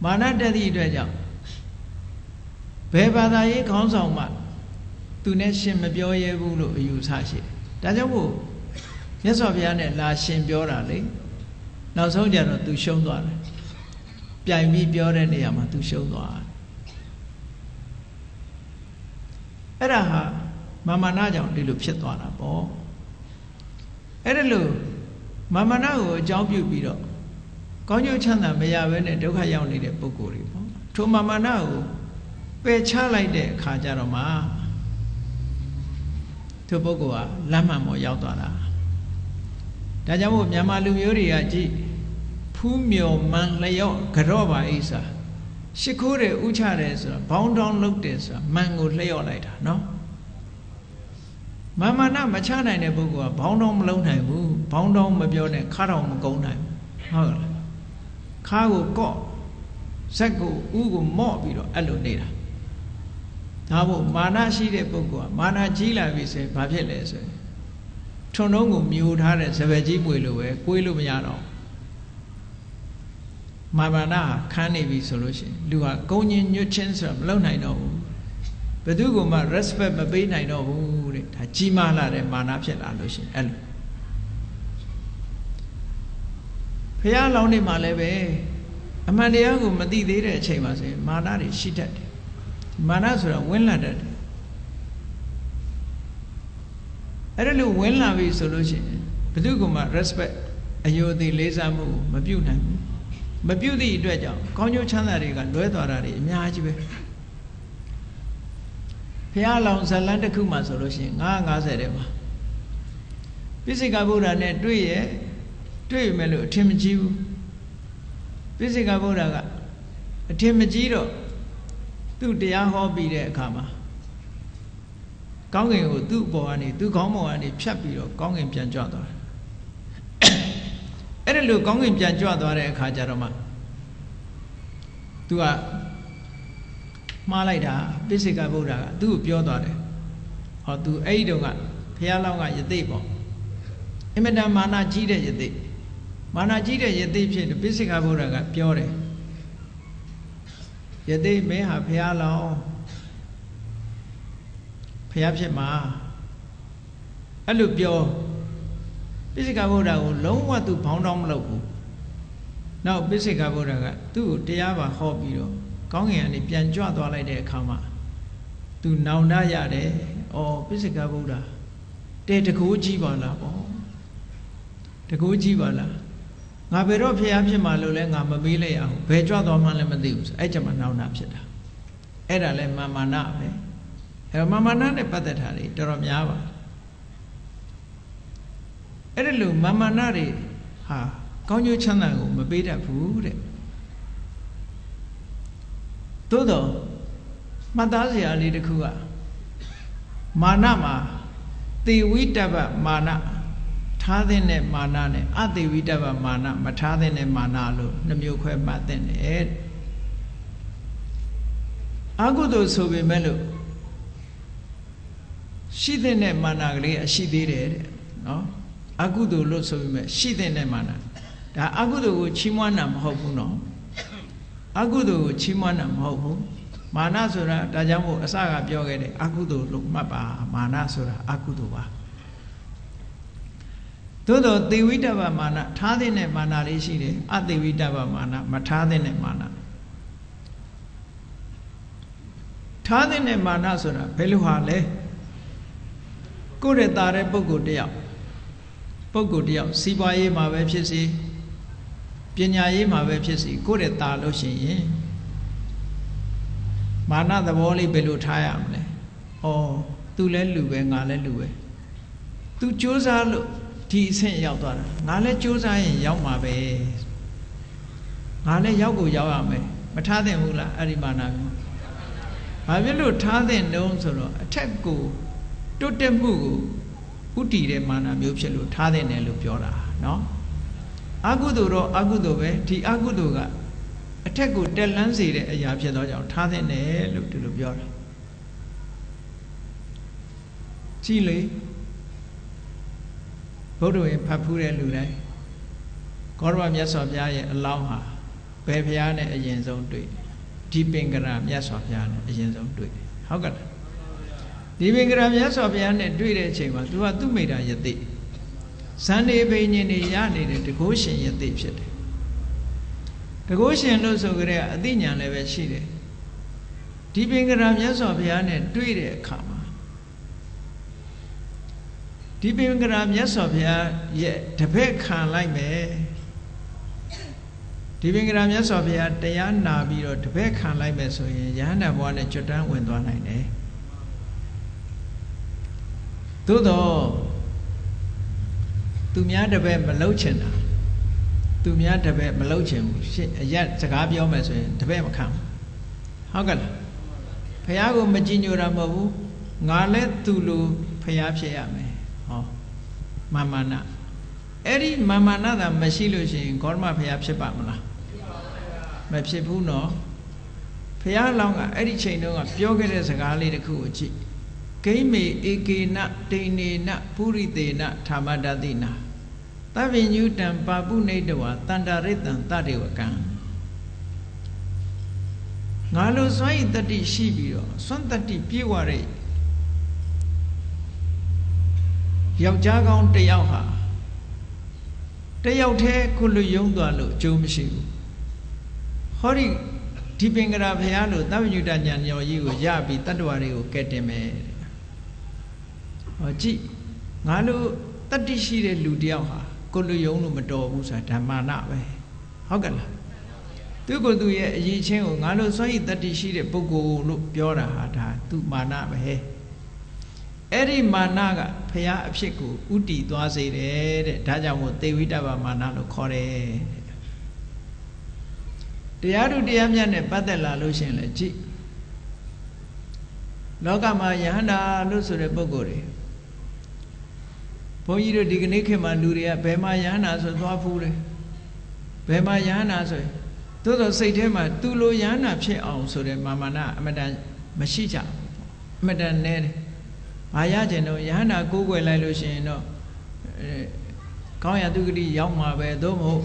မာနတက်သည့်အတွက်ကြောင့်ဘယ်ဘာသာရေးခေါင်းဆောင်မှသူနဲ့ရှင်မပြောရဲဘူးလို့အယူဆရှိတယ်ဒါကြောင့်မို့မြတ်စွာဘုရားနဲ့လာရှင်ပြောတာလေနောက်ဆုံးကြတော့သူရှုံးသွားတယ်ပြိုင်ပြီးပြောတဲ့နေရာမှာသူရှုံးသွားတယ်အဲ့ဒါဟာမာနကြောင့်ဒီလိုဖြစ်သွားတာပေါ့အဲ့ဒါလို့မာနကိုအကြောင်းပြုပြီးတော့ကောင်းကျိုးချမ်းသာမရဘဲနဲ့ဒုက္ခရောက်နေတဲ့ပုဂ္ဂိုလ်တွေပေါ့ထိုမာနကိုပယ်ချလိုက်တဲ့အခါကျတော့မှထိုပုဂ္ဂိုလ်ဟာလမ်းမှန်ပေါ်ရောက်သွားတာဒါကြောင့်မို့မြန်မာလူမျိုးတွေကကြည့်ဖူးမြော်မှန်လျော့ကြော့ပါအိစာရှ िख ိုးတယ်ဥချတယ်ဆိုတာဘောင်းတောင်းလုပ်တယ်ဆိုတာမှန်ကိုလျော့လိုက်တာနော်မာနမချနိုင်တဲ့ပုဂ္ဂိုလ်ကဘောင်းတောင်းမလုံးနိုင်ဘူးဘောင်းတောင်းမပြောနဲ့ခါတောင်မကုန်းနိုင်ဘူးဟုတ်လားခါကိုကော့ဇက်ကိုဥကိုမော့ပြီးတော့အဲ့လိုနေတာဒါမို့မာနရှိတဲ့ပုဂ္ဂိုလ်ကမာနကြီးလာပြီဆိုရင်ဘာဖြစ်လဲဆိုရင်ထွန်းတုံးကိုမျိုးထားတဲ့စပယ်ကြီးပွေလို့ပဲကိုွေးလို့မရတော့မာနခန်းနေပြီဆိုလို့ရှိရင်လူဟာဂုံညင်ညွတ်ချင်းဆိုတာမလုပ်နိုင်တော့ဘူးဘယ်သူကမှ respect မပေးနိုင်တော့ဘူးတဲ့ဒါကြီးမားလာတဲ့မာနဖြစ်လာလို့ရှိရင်အဲ့လိုဘုရားလောင်းနေမှာလည်းပဲအမှန်တရားကိုမသိသေးတဲ့အချိန်မှာဆိုရင်မာနတွေရှိတတ်တယ်မာနဆိုတာဝင်လာတတ်တယ်အဲ့ဒါလို့ဝင်လာပြီဆိုလို့ရှိရင်ဘယ်သူကမှ respect အယုဒိလေးစားမှုမပြုနိုင်ဘူးမပြုသည့်အတွက်ကြောင့်ကောင်းကျိုးချမ်းသာတွေကလွဲသွားတာတွေအများကြီးပဲဘုရားလောင်ဇလန်းတစ်ခုမှဆိုလို့ရှိရင်950တဲ့မှာပိစိကဗုဒ္ဓနဲ့တွေ့မယ်လို့အထင်မကြီးဘူးပိစိကဗုဒ္ဓကအထင်မကြီးတော့သူ့တရားဟောပြီးတဲ့အခါမှာကောင်းကင်ကိုသူ့ဘော်ကနေသူ့ခေါင်းပေါ်ကနေဖြတ်ပြီးတော့ကောင်းကင်ပြန်ကြွသွားတယ်အဲ့ဒါလို့ကောင်းကင်ပြန်ကြွသွားတဲ့အခါကျတော့မှသူကမှားလိုက်တာပိစိကဗုဒ္ဓကသူ့ကိုပြောသွားတယ်ဟောသူအဲ့ဒီတုန်းကဘုရားလောင်းကယသိပေါ့အင်မတန်မာနကြီးတဲ့ယသိမာနကြီးတဲ့ယသိဖြစ်ပိစိကဗုဒ္ဓကပြောတယ်ယသိမင်းဟာဘုရားလောင်းဘုရားဖြစ်မှာအဲ့လိုပြောပိစိကဗုဒ္ဓကိုလုံးဝသူဘောင်းတောင်းမလုပ်ဘူးနောက်ပိစိကဗုဒ္ဓကသူ့ကိုတရားပါဟောပြီးတော့ကောင်းကင်ကနေပြန်ကြွသွားလိုက်တဲ့အခါမှာသူနောင်တရတယ်ဩပိစိကဗုဒ္ဓတဲတကူကြီးပါလားပေါ့တကူကြီးပါလားငါဘယ်တော့ဖျားဖြစ်မှာလို့လဲငါမမေးလိုက်ရဘူးဘယ်ကြွသွားမှလည်းမသိဘူးအဲ့ကြမှာနောင်တဖြစ်တာအဲ့ဒါလဲမာနပဲအဲ့တော့မာနနဲ့ပတ်သက်တာတွေတော်တော်များပါအဲ့ဒါလို့မာနတွေဟာကောင်းကျိုးချမ်းသာကိုမပေးတတ်ဘူးတဲ့သို့တော့မှတ်သားစရာလေးတစ်ခုကမာနမှာသေဝိတ္တပမာနထားတဲ့မာနနဲ့အသေဝိတ္တပမာနမထားတဲ့မာနလို့နှမျိုးခွဲမှတ်တဲ့တယ်အကုသိုလ်ဆိုပေမဲ့လို့ရှိတဲ့မာနကလေးအရှိသေးတယ်တဲ့နော်အကုသိုလ်လို့ဆိုပေမဲ့ရှိတဲ့မာနဒါအကုသိုလ်ကိုချီးမွမ်းတာမဟုတ်ဘူးနော်အကုသိုလ်ကိုချီးမွမ်းတာမဟုတ်ဘူးမာနဆိုတာဒါကြောင့်မို့အစကပြောခဲ့တယ်အကုသိုလ်လို့မှတ်ပါမာနဆိုတာအကုသိုလ်ပါသို့တော့သေဝိတ္တပမာနထားတဲ့မာနလေးရှိတယ်အသေဝိတ္တပမာနမထားတဲ့မာနထားတဲ့မာနဆိုတာဘယ်လိုဟာလဲကိုယ့်ရဲ့တာတဲ့ပုဂ္ဂိုလ်တယောက် ပုဂ္ဂိုလ်တယောက်စီးပွားရေးမှာပဲဖြစ်စေပညာရေးမှာပဲဖြစ်စေကိုယ့်ရဲ့တာလို့ရှိရင်မာနသဘောလေးဘယ်လိုထားရမလဲဩသူလည်းလူပဲငါလည်းလူပဲသူစ조사လို့ဒီအဆင့်ရောက်သွားတာငါလည်းစ조사ရင်ရောက်မှာပဲငါလည်းရောက်ကိုရောက်ရမယ်မထားသင့်ဘူးလားအဲ့ဒီမာနမျိုးဘာဖြစ်လို့ထားသင့်တုံးဆိုတော့အထက်ကိုတွတ်တက်မှုကိုဥတည်တဲ့မာနမျိုးဖြစ်လို့ထားသင့်တယ်လို့ပြောတာနော်အကုသိုလ်တော့အကုသိုလ်ပဲဒီအကုသိုလ်ကအထက်ကိုတက်လန်းစေတဲ့အရာဖြစ်သောကြောင့်ထားသင့်တယ်လို့ဒီလိုပြောတာကြည့်လေဘုဒ္ဓဝင်ဖတ်ဖူးတဲ့လူတိုင်းကောရမမြတ်စွာဘုရားရဲ့အလောင်းဟာဘယ်ဘုရားနဲ့အရင်ဆုံးတွေ့ဒီပင်ကရာမြတ်စွာဘုရားနဲ့အရင်ဆုံးတွေ့ဟုတ်ကဲ့ဒီပင်ကရာမြတ်စွာဘုရားနဲ့တွေ့တဲ့အချိန်မှာသူကသူ့မိတာယတိဇန်နေဘိညာဉ်တွေရနေတဲ့တကုရှင်ယတိဖြစ်တယ်တကုရှင်လို့ဆိုကြတဲ့အသိဉာဏ်လည်းပဲရှိတယ်ဒီပင်ကရာမြတ်စွာဘုရားနဲ့တွေ့တဲ့အခါမှာဒီပင်ကရာမြတ်စွာဘုရားရဲ့တပည့်ခံလိုက်မယ်ဒီပင်ကရာမြတ်စွာဘုရားတရားနာပြီးတော့တပည့်ခံလိုက်မယ်ဆိုရင်ယဟန္တာဘဝနဲ့ကျွတ်တန်းဝင်သွားနိုင်တယ်သို့တော့သူများတပည့်မလှုပ်ချင်တာသူများတပည့်မလှုပ်ချင်ဘူးအရက်စကားပြောမယ်ဆိုရင်တပည့်မခံဘူးဟုတ်ကဲ့လားဘုရားကိုမကြည်ညိုတာမဟုတ်ဘူးငါလည်းသူလိုဘုရားဖြစ်ရမယ်ဟောမာမနာအဲ့ဒီမာမနာသာမရှိလို့ရှိရင်ဂေါတမဘုရားဖြစ်ပါမလားမဖြစ်ဘူးနော်ဘုရားလောင်းကအဲ့ဒီချိန်တုန်းကပြောခဲ့တဲ့စကားလေးတစ်ခုကိုကြည့်ဂိမေဧကေနတိနေနပုရိသေနဓမ္မတတိနာသဗ္ဗညုတံပါပုနေတဝတန္တရိတံတတေဝကံငါလိုစွမ်းရည်တတိရှိပြီးတော့စွမ်းတတိပြေဝတဲ့ယောက်ျားကောင်းတစ်ယောက်ဟာတစ်ယောက်တည်းကိုလူယုံသွားလို့အကျိုးမရှိဘူးဟောဒီပင်ကရာဘုရားလို့သဗ္ဗညုတဉာဏ်ရောကြီးကိုရပြီးတတ္တဝါတွေကိုကဲတင်မယ်ဟောကြည့်ငါလိုတတ္တိရှိတဲ့လူတစ်ယောက်ဟာကိုလူယုံလို့မတော်ဘူးဆိုတာဓမ္မနာပဲဟုတ်ကဲ့လားသူကိုယ်သူရဲ့အရေးချင်းကိုငါလိုစွန့်ရည်တတ္တိရှိတဲ့ပုဂ္ဂိုလ်လို့ပြောတာဟာဒါသူမာနပဲအဲ့ဒီမာနကဘုရားအဖြစ်ကိုဥတည်သွားစေတယ်တဲ့ဒါကြောင့်မို့သေဝိတ္တဗမာနလို့ခေါ်တယ်တရားတို့တရားမြတ်နဲ့ပတ်သက်လာလို့ရှင်လေကြည့်လောကမှာယဟန္တာလို့ဆိုတဲ့ပုဂ္ဂိုလ်တွေဘုန်းကြီးတို့ဒီကနေ့ခေတ်မှာလူတွေကဘယ်မှာယဟန္တာဆိုသွားဖူးတယ်ဘယ်မှာယဟန္တာဆိုရင်သို့သောစိတ်ထဲမှာသူလိုယဟန္တာဖြစ်အောင်ဆိုတဲ့မာမနာအမတန်မရှိကြဘူးအမတန်နဲတယ်ဘာရကျင်တော့ယဟန္တာကိုးကွယ်လိုက်လို့ရှိရင်တော့ကောင်းရတုဂတိရောက်မှာပဲသို့မဟုတ်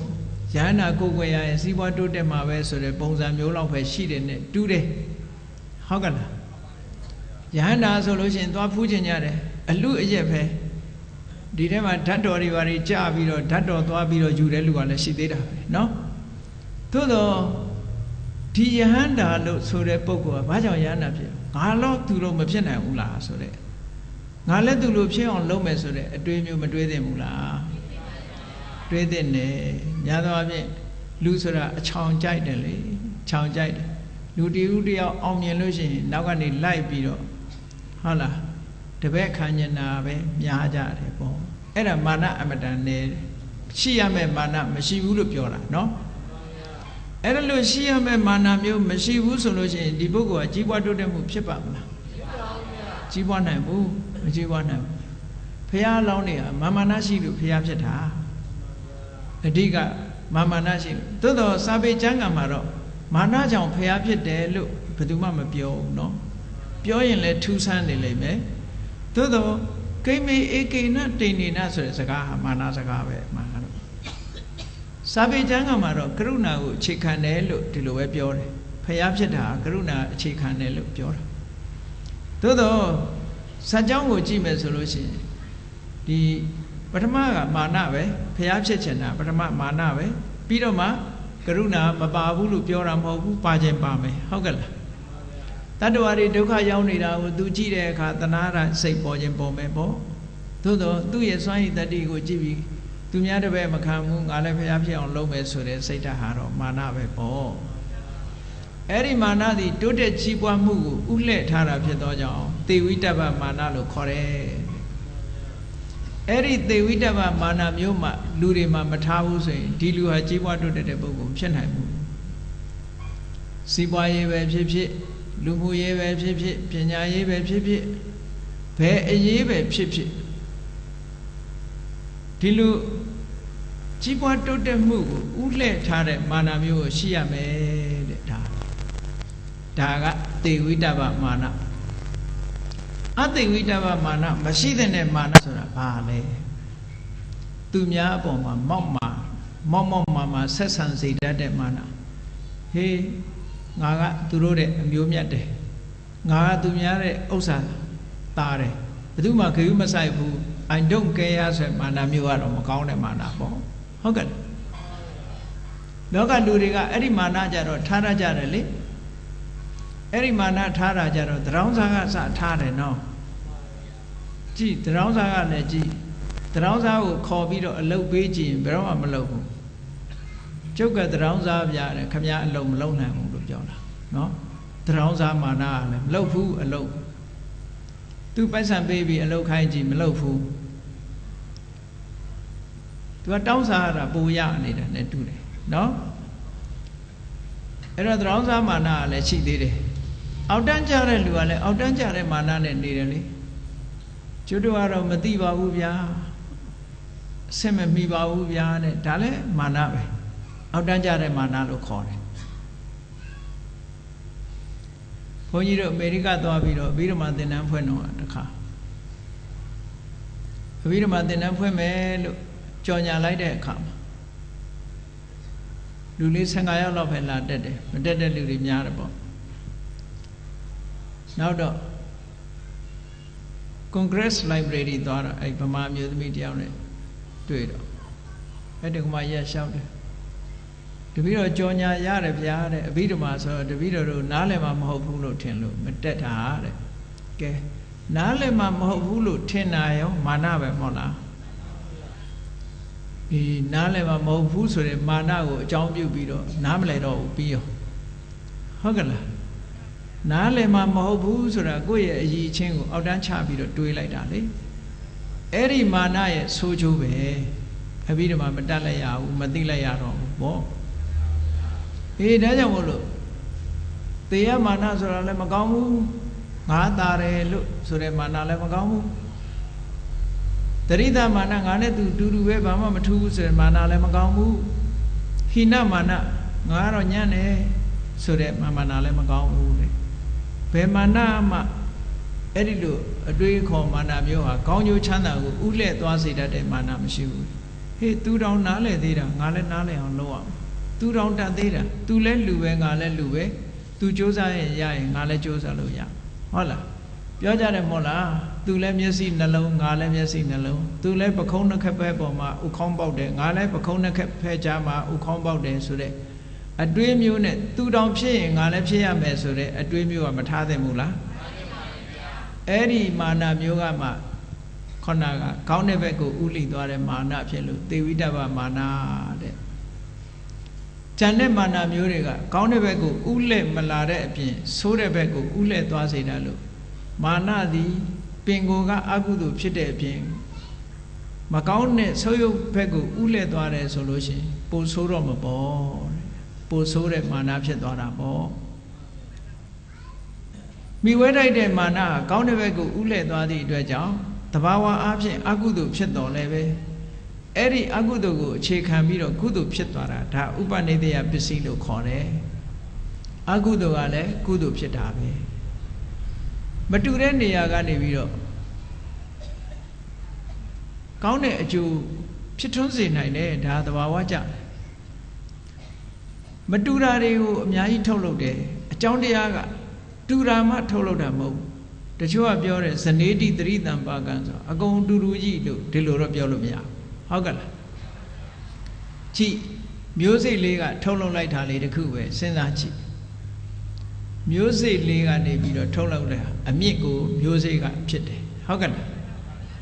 ယဟန္တာကိုးကွယ်ရရင်စီးပွားတိုးတက်မှာပဲဆိုတဲ့ပုံစံမျိုးလောက်ပဲရှိတယ်နဲ့တူးတယ်ဟုတ်ကဲ့လားယဟန္တာဆိုလို့ရှိရင်သွားဖူးချင်ကြတယ်အလူအရက်ပဲဒီထဲမှာဓာတ်တော်တွေဘာတွေကြာပြီးတော့ဓာတ်တော်သွားပြီးတော့ယူတဲ့လူကလည်းရှိသေးတာပဲเนาะသို့တော့ဒီယဟန္တာလို့ဆိုတဲ့ပုဂ္ဂိုလ်ကဘာကြောင့်ယဟန္တာဖြစ်ငါတော့သူလို့မဖြစ်နိုင်ဘူးလားဆိုတဲ့ငါလည်းသူလို့ဖြစ်အောင်လုပ်မယ်ဆိုတဲ့အတွေးမျိုးမတွေးသင့်ဘူးလားတွေးသင့်တယ်များသောအားဖြင့်လူဆိုတာအချောင်ကြိုက်တယ်လေချောင်ကြိုက်တယ်လူတယောက်တယောက်အောင်မြင်လို့ရှိရင်နောက်ကနေလိုက်ပြီးတော့ဟုတ်လားတပည့်ခံကျင်တာပဲများကြတယ်ပေါ့အဲ့ဒါမာနအမတန်နဲ့ရှိရမယ့်မာနမရှိဘူးလို့ပြောတာเนาะအဲ့ဒါလို့ရှိရမယ့်မာနမျိုးမရှိဘူးဆိုလို့ရှိရင်ဒီပုဂ္ဂိုလ်ကကြီးပွားတိုးတက်မှုဖြစ်ပါမလားကြီးပွားနိုင်ဘူးမကြီးပွားနိုင်ဘူးဘုရားလောင်းတွေကမာနရှိလို့ဘုရားဖြစ်တာအဓိကမာနရှိလို့သို့တော့စာပေကျမ်းဂန်မှာတော့မာနကြောင့်ဘုရားဖြစ်တယ်လို့ဘယ်သူမှမပြောဘူးเนาะပြောရင်လည်းထူးဆန်းနေလိမ့်မယ်သို့တော့ကိမေဧကေနတိနေနဆိုတဲ့စကားဟာမာနစကားပဲမှာတော့စာပေကျမ်းကမှာတော့ကရုဏာကိုအခြေခံတယ်လို့ဒီလိုပဲပြောတယ်ဖျားဖြစ်တာကရုဏာအခြေခံတယ်လို့ပြောတာသို့တော့ဇာတ်ကြောင်းကိုကြည့်မယ်ဆိုလို့ရှိရင်ဒီပထမကမာနပဲဖျားဖြစ်ချင်တာပထမမာနပဲပြီးတော့မှကရုဏာမပါဘူးလို့ပြောတာမဟုတ်ဘူးပါခြင်းပါမယ်ဟုတ်ကဲ့လားတတ္တဝါတွေဒုက္ခရောက်နေတာကိုသူကြည့်တဲ့အခါသနာရစိတ်ပေါ်ခြင်းပေါ်မယ်ပေါ့သို့တော့သူ့ရဲ့စွမ်းရည်တတ္တိကိုကြည့်ပြီး သူများတပည့်မခံဘူးငါလည်းဖျားဖြစ်အောင်လုပ်မယ်ဆိုတဲ့စိတ်ဓာတ်ဟာတော့မာနပဲပေါ့အဲ့ဒီမာနသည်တိုးတက်ကြီးပွားမှုကိုဥလှည့်ထားတာဖြစ်သောကြောင့်သေဝိတ္တပမာနလို့ခေါ်တယ်အဲ့ဒီသေဝိတ္တပမာနမျိုးမှလူတွေမှာမထားဘူးဆိုရင်ဒီလူဟာကြီးပွားတိုးတက်တဲ့ပုဂ္ဂိုလ်ဖြစ်နိုင်ဘူးစီးပွားရေးပဲဖြစ်ဖြစ်လူမှုရေးပဲဖြစ်ဖြစ်ပညာရေးပဲဖြစ်ဖြစ်ဘယ်အရေးပဲဖြစ်ဖြစ်ဒီလိုကြီးပွားတိုးတက်မှုကိုဥလှည့်ထားတဲ့မာနမျိုးကိုရှိရမယ်တဲ့ဒါကသေဝိတ္တပမာနအသေဝိတ္တပမာနမရှိတဲ့မာနဆိုတာဘာလဲသူများအပေါ်မှာမောက်မာဆက်ဆံစေတတ်တဲ့မာနဟေးငါကသူတို့တဲ့အမျိုးမြတ်တယ်ငါကသူများတဲ့ဥစ္စာတားတယ်ဘယ်သူမှဂရုမစိုက်ဘူး I don't care ဆိုတဲ့မာနမျိုးကတော့မကောင်းတဲ့မာနပေါ့ဟုတ်ကဲ့လောကလူတွေကအဲ့ဒီမာနကြတော့ထားရကြတယ်လေအဲ့ဒီမာနထားတာကြတော့တရောင်းစားကစထားတယ်နော်ကြည့်တရောင်းစားကလည်းကြည့်တရောင်းစားကိုခေါ်ပြီးတော့အလုပ်ပေးကြည့်ရင်ဘယ်တော့မှမလုပ်ဘူးကျုပ်ကတရောင်းစားပြတယ်ခမရအလုပ်မလုပ်နိုင်ဘူးလို့ပြောတာနော်တရောင်းစားမာနကလည်းမလုပ်ဘူးအလုပ်သူပိုက်ဆံပေးပြီးအလုပ်ခိုင်းကြည့်မလုပ်ဘူးသူကတောင်းစားရတာပူရနေတာနဲ့တူတယ်နော်အဲ့တော့တရောင်းစားမာနကလည်းရှိသေးတယ်အောက်တန်းကြတဲ့လူကလည်းအောက်တန်းကြတဲ့မာနနဲ့နေတယ်လေကျွတ်တို့ကတော့မသိပါဘူးဗျာအဆင်မမီပါဘူးဗျာတဲ့ဒါလည်းမာနပဲအောက်တန်းကြတဲ့မာနလို့ခေါ်တယ်ဘုန်းကြီးတို့အမေရိကသွားပြီးတော့အဘိဓမ္မာသင်တန်းဖွင့်တော့တခါအဘိဓမ္မာသင်တန်းဖွင့်မယ်လို့ကြော်ညာလိုက်တဲ့အခါမှာလူလေး15ယောက်လောက်ပဲလာတက်တယ်မတက်တဲ့လူတွေများတယ်ပေါ့နောက်တော့ Congress Library သွားတော့အဲ့ဗမာမျိုးသမီးတယောက်နဲ့တွေ့တော့အဲ့ဒီကမှရက်လျှောက်တယ်တပည့်တော်ကြော်ညာရတယ်ဗျာတဲ့အဘိဓမ္မာဆိုတော့တပည့်တော်တို့နားလည်မှာမဟုတ်ဘူးလို့ထင်လို့မတက်တာတဲ့ကဲနားလည်မှာမဟုတ်ဘူးလို့ထင်တာရောမာနပဲမဟုတ်လားဒီနားလည်မှာမဟုတ်ဘူးဆိုတဲ့မာနကိုအကြောင်းပြုပြီးတော့နားမလည်တော့ဘူးပြီးရောဟုတ်ကဲ့လားနားလည်မှာမဟုတ်ဘူးဆိုတာကိုယ့်ရဲ့အည်ချင်းကိုအောက်တန်းချပြီးတော့တွေးလိုက်တာလေအဲ့ဒီမာနရဲ့ဆိုးကျိုးပဲအဘိဓမ္မာမတတ်လိုက်ရဘူးမသိလိုက်ရတော့ဘူးပေါ့အေးဒါကြောင့်မို့လို့တေယမာနဆိုတာလည်းမကောင်းဘူးငါတာတယ်လို့ဆိုတဲ့မာနလည်းမကောင်းဘူးတရိသမာနငါနဲ့သူတူတူပဲဘာမှမထူးဘူးဆိုတဲ့မာနလည်းမကောင်းဘူးဟိနမာနငါကတော့ညံ့တယ်ဆိုတဲ့မာနလည်းမကောင်းဘူးလေဘယ်မာနမှအဲ့ဒီလိုအတွေးခေါ်မာနမျိုးဟာကောင်းကျိုးချမ်းသာကိုဥလှည့်သွားစေတတ်တဲ့မာနမရှိဘူးဟေးသူတောင်နားလဲသေးတာငါလည်းနားလဲအောင်လုပ်အောင်သူတောင်တတ်သေးတာသူလဲလူပဲငါလဲလူပဲသူစ조사ရင်ရရင်ငါလဲစ조사လို့ရဟုတ်လားပြောကြတယ်မဟုတ်လားသူလဲမျက်စိနှလုံးငါလဲမျက်စိနှလုံးသူလဲပခုံးနှစ်ခက်ဖက်ပေါ်မှာဥခေါင်းပေါက်တယ်ငါလဲပခုံးနှစ်ခက်ဖက်ကြားမှာဥခေါင်းပေါက်တယ်ဆိုတဲ့အတွေးမျိုးနဲ့သူတောင်ဖြစ်ရင်ငါလည်းဖြစ်ရမယ်ဆိုတဲ့အတွေးမျိုးကမထားသင့်ဘူးလားအဲ့ဒီမာနမျိုးကမှခေါဏကကောင်းတဲ့ဘက်ကိုဥလိသွားတဲ့မာနဖြစ်လို့သေဝိတ္တပမာနတဲ့ကျန်တဲ့မာနမျိုးတွေကကောင်းတဲ့ဘက်ကိုဥလှည့်မလာတဲ့အပြင်ဆိုးတဲ့ဘက်ကိုဥလှည့်သွားစေတာလို့မာနသည်ပင်ကိုကအကုသိုလ်ဖြစ်တဲ့အပြင်မကောင်းတဲ့ဆိုးရုပ်ဘက်ကိုဥလှည့်သွားတယ်ဆိုလို့ရှိရင်ပိုဆိုးတော့မပေါ်ပိုဆိုးတဲ့မာနဖြစ်သွားတာပေါ့မိဝဲတိုက်တဲ့မာနကကောင်းတဲ့ဘက်ကိုဥလှည့်သွားသည့်အတွက်ကြောင့်တဘာဝအားဖြင့်အကုသိုလ်ဖြစ်တော်လဲပဲအဲ့ဒီအကုသိုလ်ကိုအခြေခံပြီးတော့ကုသိုလ်ဖြစ်သွားတာဒါဥပနိဒေယပစ္စည်းလို့ခေါ်တယ်အကုသိုလ်ကလည်းကုသိုလ်ဖြစ်တာပဲမတူတဲ့နေရာကနေပြီးတော့ကောင်းတဲ့အကျိုးဖြစ်ထွန်းစေနိုင်တယ်ဒါသဘာဝကြမတူတာတွေကိုအများကြီးထုတ်လုပ်တယ်အကြောင်းတရားကတူတာမှထုတ်လုပ်တာမဟုတ်တချို့ကပြောတယ်ဇနေတိသရိတံပါကံဆိုအကုန်တူတူကြီးလို့ဒီလိုတော့ပြောလို့မရဟုတ်ကဲ့လားကြည့်မျိုးစိတ်လေးကထုတ်လုပ်လိုက်တာလေးတခုပဲစဉ်းစားကြည့်မျိုးစိတ်လေးကနေပြီးတော့ထုတ်လုပ်တဲ့အမြင့်ကိုမျိုးစိတ်ကဖြစ်တယ်ဟုတ်ကဲ့လား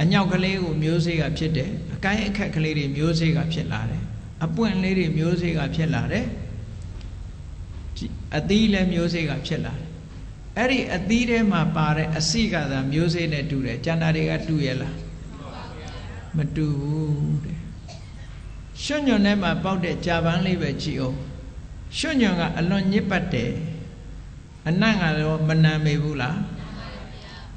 အညောက်ကလေးကိုမျိုးစေ့ကဖြစ်တယ်အကိုင်းအခက်ကလေးတွေမျိုးစေ့ကဖြစ်လာတယ်အပွင့်လေးတွေမျိုးစေ့ကဖြစ်လာတယ်အသီးလည်းမျိုးစေ့ကဖြစ်လာတယ်အဲ့ဒီအသီးထဲမှာပါတဲ့အစိကသာမျိုးစေ့နဲ့တူတယ်ကျန်တာတွေကတူရဲ့လားမတူဘူးတဲ့ရွှွညွန်ထဲမှာပေါက်တဲ့ကြာပန်းလေးပဲကြည့်အောင်ရွှွညွန်ကအလွန်ညစ်ပတ်တယ်အနံ့ကတော့မနံမေဘူးလား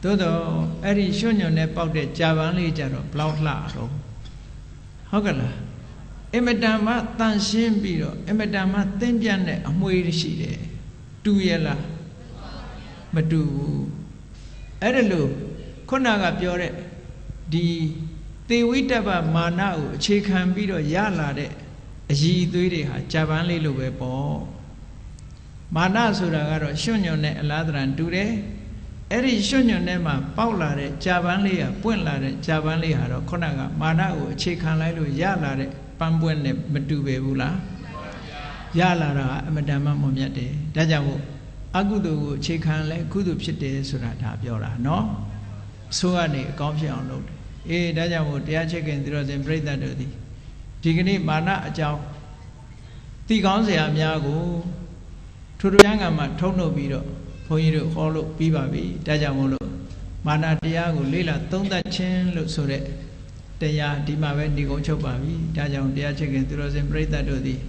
သို့တော့အဲ့ဒီရွှွညွန်နဲ့ပေါက်တဲ့ကြာပန်းလေးကြတော့ဘလောက်လှတော့ဟုတ်ကလားအင်မတန်မှတန်ရှင်းပြီးတော့အင်မတန်မှသင်ပြတ်တဲ့အမွှေးရှိတယ်တူရဲ့လားမတူဘူးအဲ့ဒါလို့ခုနကပြောတဲ့ဒီသေဝိတ္တပမာနကိုအခြေခံပြီးတော့ရလာတဲ့အရည်အသွေးတွေဟာဂျပန်လေးလိုပဲပေါ့မာနဆိုတာကတော့ရွှွညွန်နဲ့အလားတန်တူတယ်အဲ့ဒီရွှွညွန်နဲ့မှပေါက်လာတဲ့ဂျပန်လေးကပွင့်လာတဲ့ဂျပန်လေးဟာတော့ခုနကမာနကိုအခြေခံလိုက်လို့ရလာတဲ့ပန်းပွင့်နဲ့မတူပဲဘူးလားရလာတာအမတန်မှမွန်မြတ်တယ်ဒါကြောင့်မို့အကုသိုလ်ကိုအခြေခံလဲကုသိုလ်ဖြစ်တယ်ဆိုတာဒါပြောတာနော်အဆိုးကနေအကောင်းဖြစ်အောင်လုပ်တယ်အေးဒါကြောင့်မို့တရားချစ်ခင်သီရောစဉ်ပြိဿတ်တို့သည်ဒီကနေ့မာနအကြောင်းသိကောင်းစရာများကိုထို့တရားကမှထုံးလုပ်ပြီးတော့ဘုန်းကြီးတို့ဟောလို့ပြီးပါပြီဒါကြောင့်မို့လို့မာနတရားကိုလေ့လာသုံးသပ်ခြင်းလို့ဆိုတဲ့တရားဒီမှာပဲညီကုန်းချုပ်ပါပြီဒါကြောင့်တရားချစ်ခင်သီရောစဉ်ပြိဿတ်တို့သည်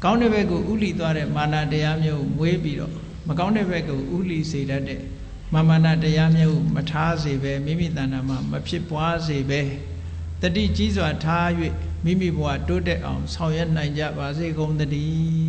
ကောင်းတဲ့ဘက်ကိုဥလီသွားတဲ့မာနတရားမျိုးမွေးပြီးတော့မကောင်းတဲ့ဘက်ကိုဥလီစေတတ်တဲ့မာနတရားမျိုးမထားစေပဲမိမိတဏ္ဍာမှာမဖြစ်ပွားစေပဲတတိကြီးစွာထား၍မိမိဘဝတိုးတက်အောင်ဆောင်ရွက်နိုင်ကြပါစေကုန်သတည်း